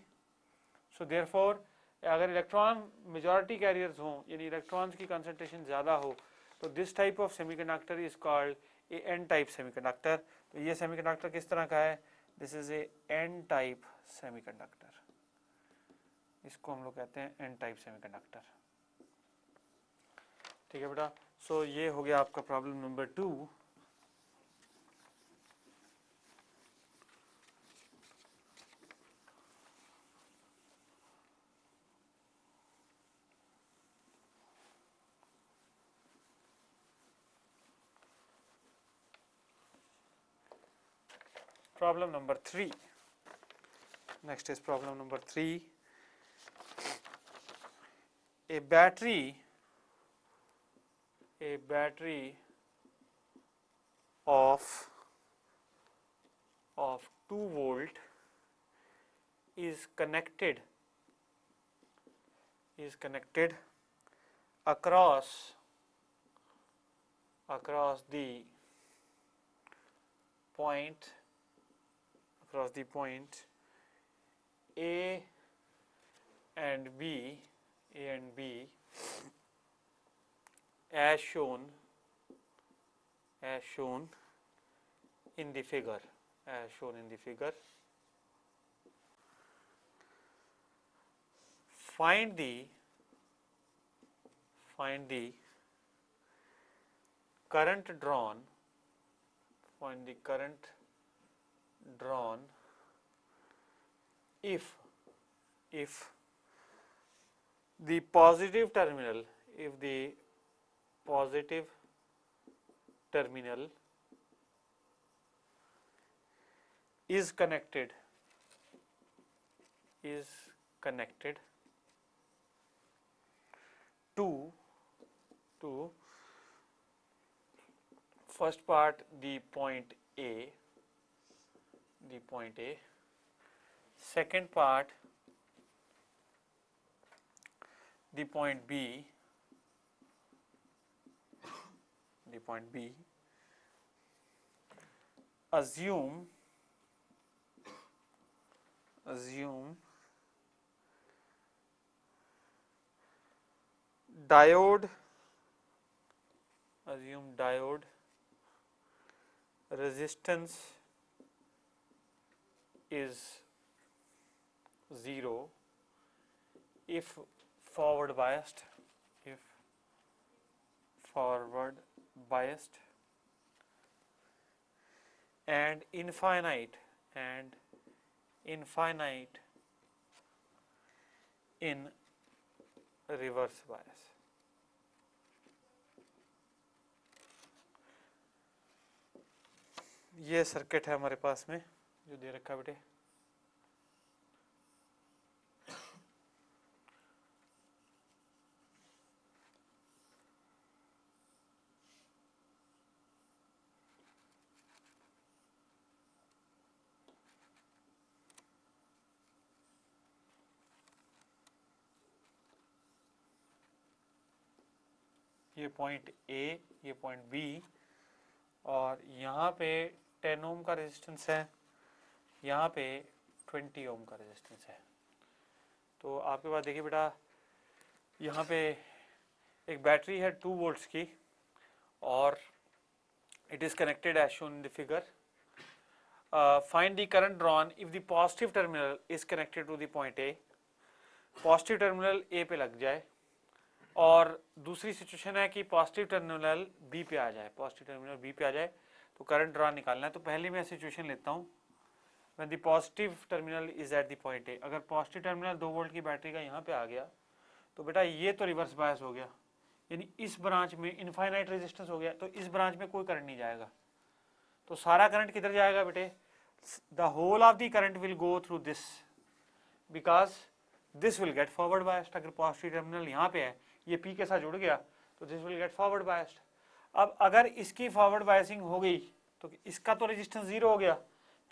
So therefore अगर इलेक्ट्रॉन मेजॉरिटी कैरियर्स हों, यानी इलेक्ट्रॉन्स की कंसंट्रेशन ज़्यादा हो, तो this type of semiconductor is called a N type semiconductor. तो ये सेमीकंडक्टर किस तरह का है, this is a N type semiconductor. इसको हम लोग कहते हैं एन टाइप सेमीकंडक्टर. ठीक है बेटा. सो ये हो गया आपका problem number 2. Problem number 3. Next is problem number 3. A battery of 2 volt is connected across the point A and B as shown in the figure, Find the current drawn if the positive terminal is connected to first part the point A, second part the point B, assume diode resistance is 0 if forward biased, and infinite in reverse bias. ये circuit है हमारे पास में जो दे रखा है बेटे. ये point A, ये पॉइंट बी, और यहाँ पे 10 ओम का रेजिस्टेंस है, यहाँ पे 20 ओम का रेजिस्टेंस है. तो आपके पास देखिए बेटा, यहाँ पे एक बैटरी है 2 वोल्ट्स की और it is connected as shown in the figure. Find the current drawn if the positive terminal is connected to the point A. Positive terminal ए पे लग जाए और दूसरी सिचुएशन है कि पॉजिटिव टर्मिनल बी पे आ जाए, तो तो करंट ड्रॉ निकालना है। तो पहले मैं सिचुएशन लेता हूँ, when the positive terminal is at the point A। अगर पॉजिटिव टर्मिनल 2 वोल्ट की बैटरी का यहाँ पे आ गया तो बेटा ये तो रिवर्स बायस हो गया, यानी इस ब्रांच में इनफाइनाइट रेजिस्टेंस हो गया, तो इस ब्रांच में कोई करंट नहीं जाएगा। तो सारा करंट किधर जाएगा बेटे, the hole of the current will go through this, because this will get forward biased. अगर पॉजिटिव टर्मिनल यहाँ पे है, ये पी के साथ जुड़ गया तो this will get forward biased. अब अगर इसकी फॉरवर्ड बायसिंग हो गई तो इसका तो रेजिस्टेंस 0 हो गया,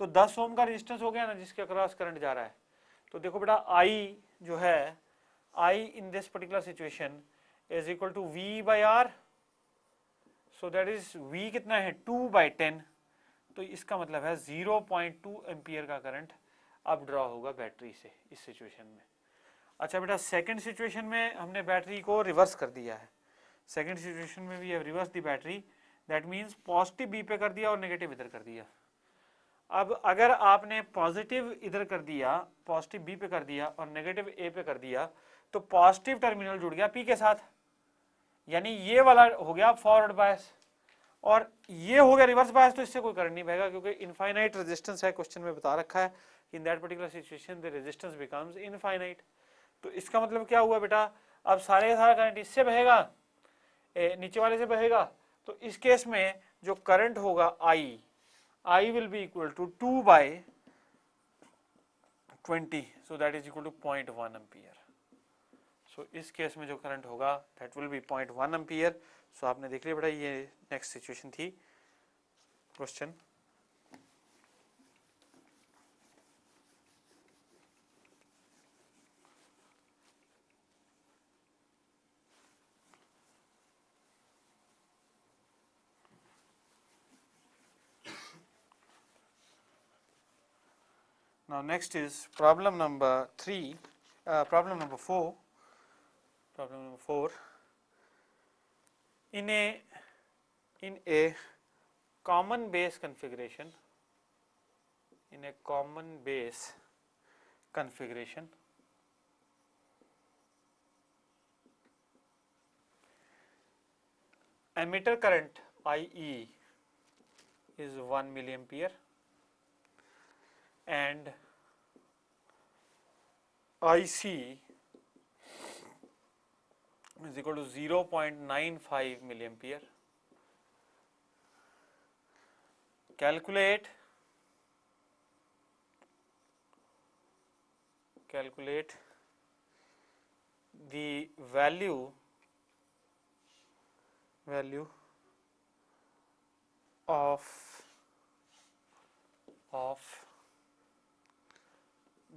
तो 10 ओम का रेजिस्टेंस हो गया ना जिसके अक्रॉस करंट जा रहा है। तो देखो बेटा आई जो है, I in this particular situation is equal to V by R. So that is V कितना है 2/10, तो इसका मतलब है 0.2 एम्पियर का करंट अब ड्रॉ होगा बैटरी से इस सिचुएशन में। अच्छा बेटा सेकंड सिचुएशन में हमने बैटरी को रिवर्स कर दिया है। सेकंड सिचुएशन में भी reverse the battery, that means positive B पे कर दिया और नेगेटिव इधर कर दिया। अब अगर आपने पॉजिटिव इधर कर दिया, पॉजिटिव बी पे कर दिया और नेगेटिव ए पे कर दिया, तो पॉजिटिव टर्मिनल जुड़ गया पी के साथ, यानी ये वाला हो गया फॉरवर्ड बायस और ये हो गया रिवर्स बायस। तो इससे कोई करंट नहीं बहेगा क्योंकि इनफाइनाइट रेजिस्टेंस है, क्वेश्चन में बता रखा है इन that particular situation the resistance becomes infinite. तो इसका मतलब क्या हुआ बेटा, अब सारा करंट इससे बहेगा, नीचे वाले से बहेगा। तो इस केस में जो करंट होगा I will be equal to 2/20, so that is equal to 0.1 ampere। so इस केस में जो करंट होगा that will be 0.1 ampere। so आपने देख लिया बेटा, ये नेक्स्ट सिचुएशन थी question. Now next is problem number 3, problem number 4. Problem number 4. In a common base configuration, emitter current IE is 1 milliampere and IC is equal to 0.95 milliampere. Calculate the value of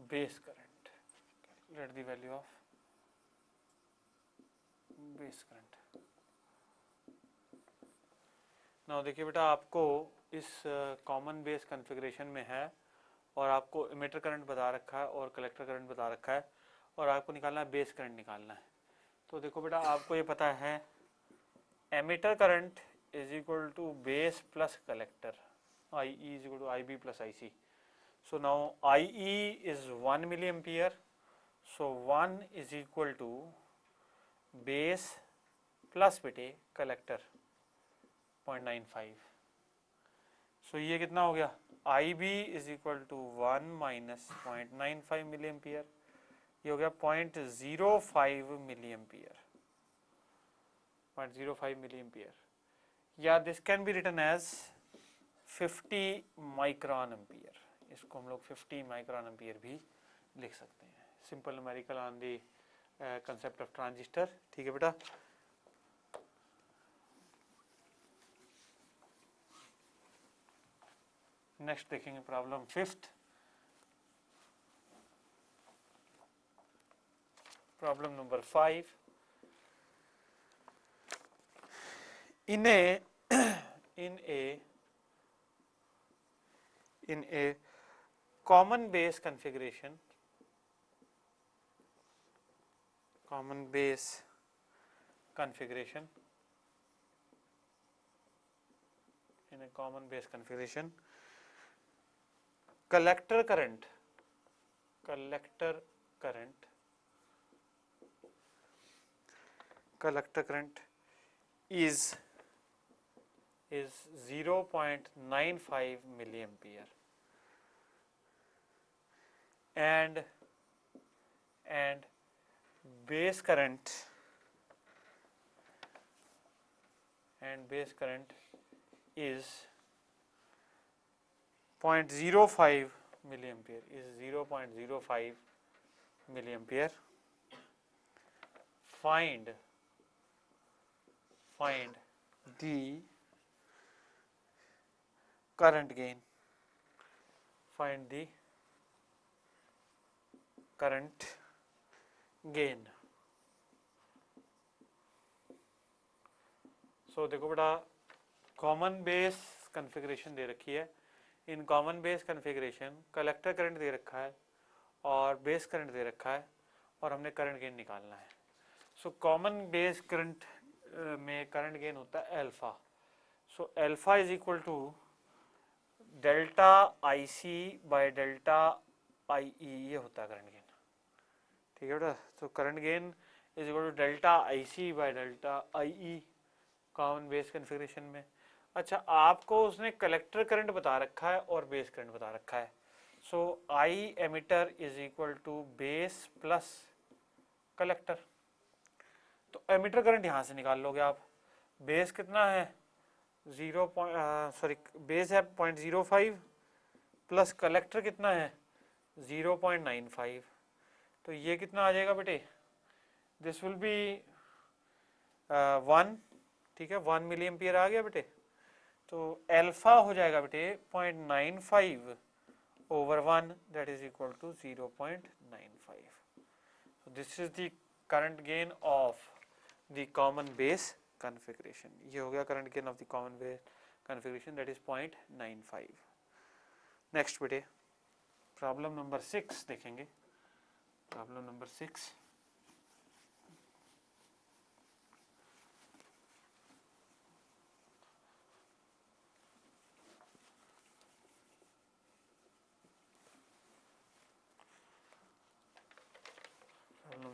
base current. Calculate the value of base current. now देखिए बेटा, आपको इस common base configuration में है और आपको emitter current बता रखा है और कलेक्टर करंट बता रखा है और आपको निकालना है बेस करंट निकालना है। तो देखो बेटा, आपको ये पता है emitter current is equal to base plus collector, IE is equal to IB plus IC। so now IE is 1 milliampere, so 1 is equal to base plus बेटे कलेक्टर 0.95। so ये कितना हो गया, IB is equal to 1 minus 0.95 milliampere, ये हो गया 0.05 milliampere, 0.05 milliampere, या this can be written as 50 micron ampere. इसको हम लोग 50 माइक्रोन एम्पियर भी लिख सकते हैं, simple numerical on the concept of transistor. ठीक है बेटा, नेक्स्ट देखेंगे problem 5th। Problem number 5, in a common base configuration, collector current is is 0.95 milliampere and base current is 0.05 milliampere, is 0.05 milliampere. Find the current gain. Find the current gain. So देखो बेटा, common base configuration दे रखी है. In common base configuration collector current दे रखा है और base current दे रखा है और हमने करंट गेन निकालना है. सो कॉमन बेस करंट में करंट गेन होता है alpha. So alpha is equal to delta I C by delta I E, ये होता है करंट गेन. ठीक है बेटा. तो current gain is equal to delta I C by delta I E common base configuration में. अच्छा, आपको उसने कलेक्टर करंट बता रखा है और बेस करंट बता रखा है. So I emitter is equal to base plus collector. तो एमिटर करंट यहां से निकाल लोगे आप. बेस कितना है, बेस है 0.05 प्लस कलेक्टर कितना है 0.95. तो ये कितना आ जाएगा बेटे, दिस विल बी 1. ठीक है, 1 मिली एम्पियर आ गया बेटे. तो अल्फा हो जाएगा बेटे 0.95 over 1, that is equal to 0.95. So this is the current gain of the common base configuration. ये हो गया current gain of the common base configuration, that is 0.95. Next बेटे प्रॉब्लम नंबर 6 देखेंगे. Problem number 6.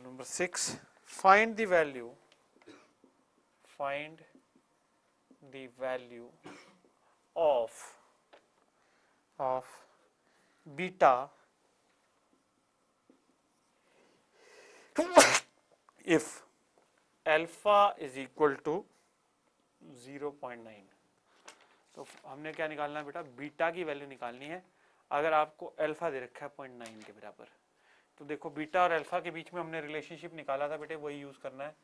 Number 6, find the value of beta if alpha is equal to 0.9. तो हमने क्या निकालना है बेटा, बीटा की वैल्यू निकालनी है. अगर आपको अल्फा दे रखा है 0.9 के बराबर, तो देखो बीटा और अल्फा के बीच में हमने रिलेशनशिप निकाला था बेटे, वही यूज करना है.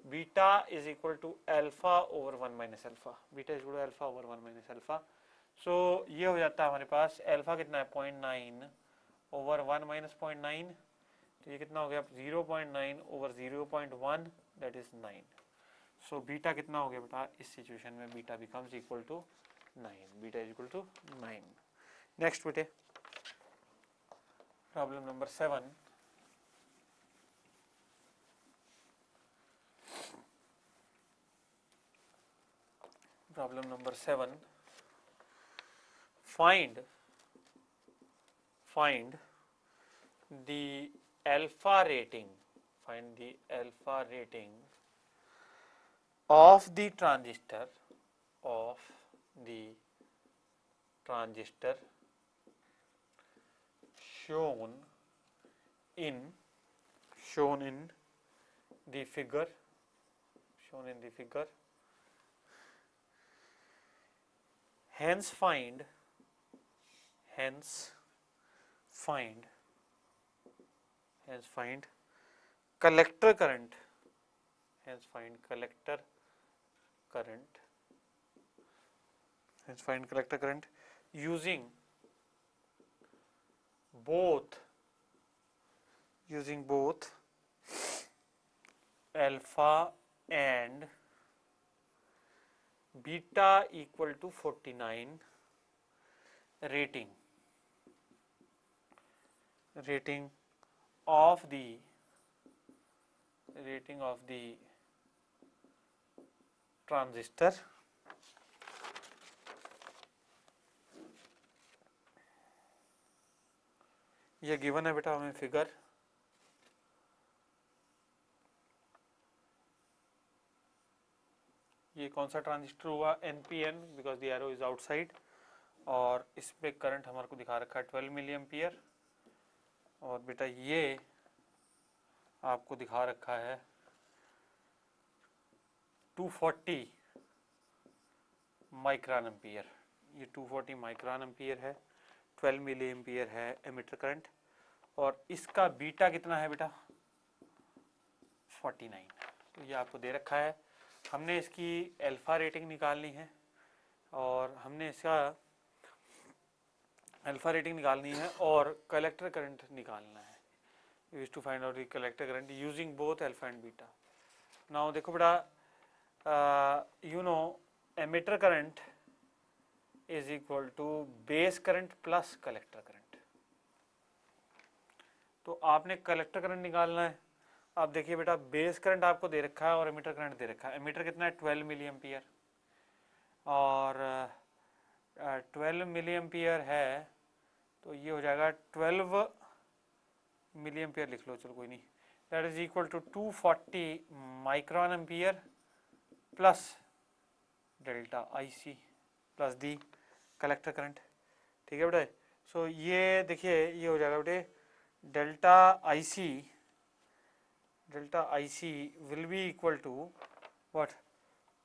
Beta is equal to alpha over 1 minus alpha. Beta is equal to alpha over 1 minus alpha. So ये हो जाता है हमारे पास, अल्फा कितना है 0.9 ओवर 1 माइनस 0.9. तो ये कितना हो गया 0.9 over 0.1, that is 9. So beta कितना हो गया बेटा, इस सिचुएशन में beta becomes equal to 9. Beta is equal to 9. Next बेटे problem number 7. Problem number 7, find the alpha rating of the transistor shown in the figure. Hence find collector current. Hence find collector current using both alpha and beta equal to 49 rating of the transistor ये given है बेटा हमें figure. ये कौन सा transistor हुआ, NPN, because the arrow is outside, और इस पे करंट हमारे को दिखा रखा है 12 मिली एम्पियर, और बेटा ये आपको दिखा रखा है 240 माइक्रोन एम्पियर। ये 240 माइक्रोन एम्पियर है, 12 मिली एम्पियर है एमिटर करंट, और इसका बीटा कितना है बेटा 49। तो ये आपको दे रखा है। हमने इसकी अल्फा रेटिंग निकालनी है, और हमने इसका अल्फा रेटिंग निकालनी है और कलेक्टर करंट निकालना है। We used to find out the collector current using both alpha and beta. Now देखो बेटा, you know emitter current is equal to base current plus collector current. तो आपने कलेक्टर करंट निकालना है। आप देखिए बेटा, बेस करंट आपको दे रखा है और एमिटर करंट दे रखा है। एमिटर कितना है 12 मिली एम्पियर, और 12 मिली एम्पियर है, तो ये हो जाएगा 12 मिली एम्पियर लिख लो, चलो कोई नहीं, that is equal to 240 micron ampere plus delta IC plus the collector current. ठीक है बेटे, सो ये देखिए ये हो जाएगा बेटे delta IC will be equal to what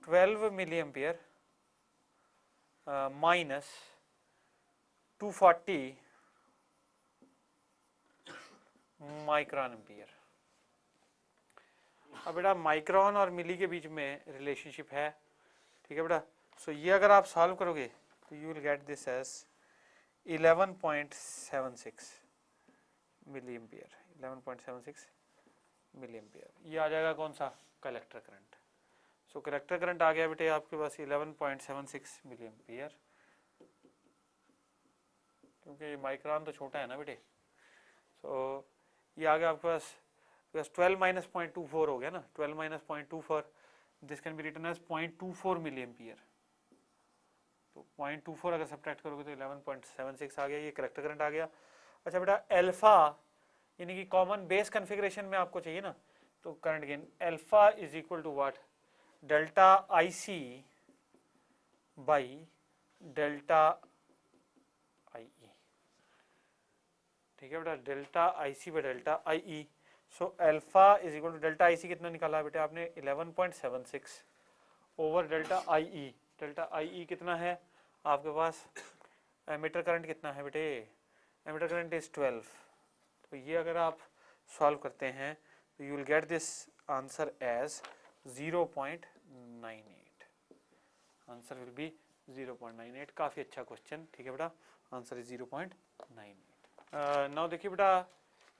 12 milli ampere minus 240 micron ampere. अब बेटा माइक्रोन और मिली के बीच में रिलेशनशिप है, ठीक है बेटा। सो ये अगर आप सॉल्व करोगे तो you will get this as 11.76 milli ampere, 11.76 milli ampere. ये आ जाएगा कौन सा, collector current. So collector current आ गया बेटे आपके पास 11.76 मिली एम्पियर, क्योंकि माइक्रोन तो छोटा है ना बेटे। सो ये आ गया आपके पास 12 माइनस 0.24 हो गया ना, 12 minus 0.24, this can be written as 0.24 milli ampere. तो 0.24 अगर सब्ट्रैक्ट करोगे तो 11.76 आ गया, ये कलेक्टर करंट आ गया। अच्छा बेटा, अल्फा यानी कि कॉमन बेस कॉन्फ़िगरेशन में आपको चाहिए ना, तो current gain alpha is equal to what, delta IC by delta IE। ठीक है बेटा, delta IC by delta IE। So alpha is equal to delta IC कितना निकाला बेटा आपने 11.76 over delta IE। Delta IE कितना है आपके पास, एमिटर करंट कितना है बेटे, एमिटर करंट इज 12। तो ये अगर आप सॉल्व करते हैं तो you will get this answer as 0.98। Answer will be 0.98। काफ़ी अच्छा क्वेश्चन, ठीक है बेटा, आंसर इज 0.98। नाउ देखिए बेटा,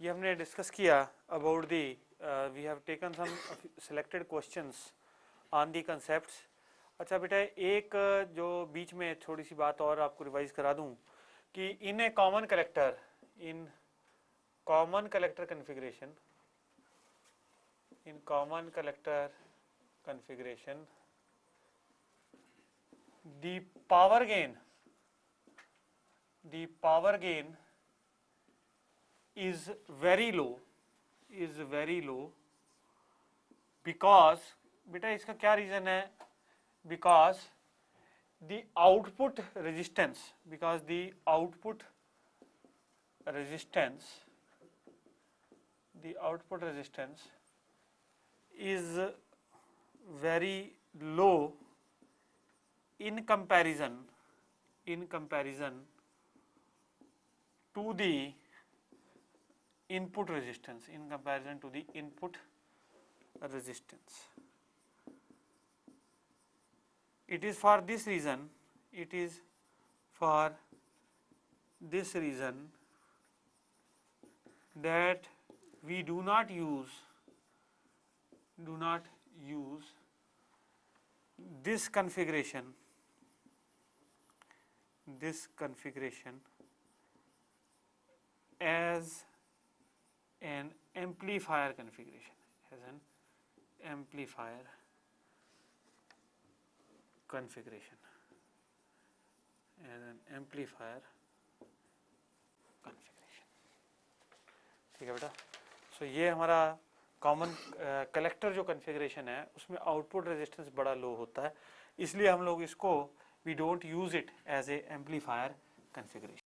ये हमने डिस्कस किया about the, we have taken some selected questions on the concepts. अच्छा बेटा, एक जो बीच में थोड़ी सी बात और आपको रिवाइज करा दूं कि इन ए common collector, in common collector configuration, in common collector configuration the power gain is very low because बेटा इसका क्या रीजन है, because the output resistance is very low in comparison to the input resistance, It is for this reason that we do not use this configuration as an amplifier configuration, ठीक है बेटा। सो ये हमारा common collector जो configuration है उसमें output resistance बड़ा लो होता है, इसलिए हम लोग इसको we don't use it as a amplifier configuration.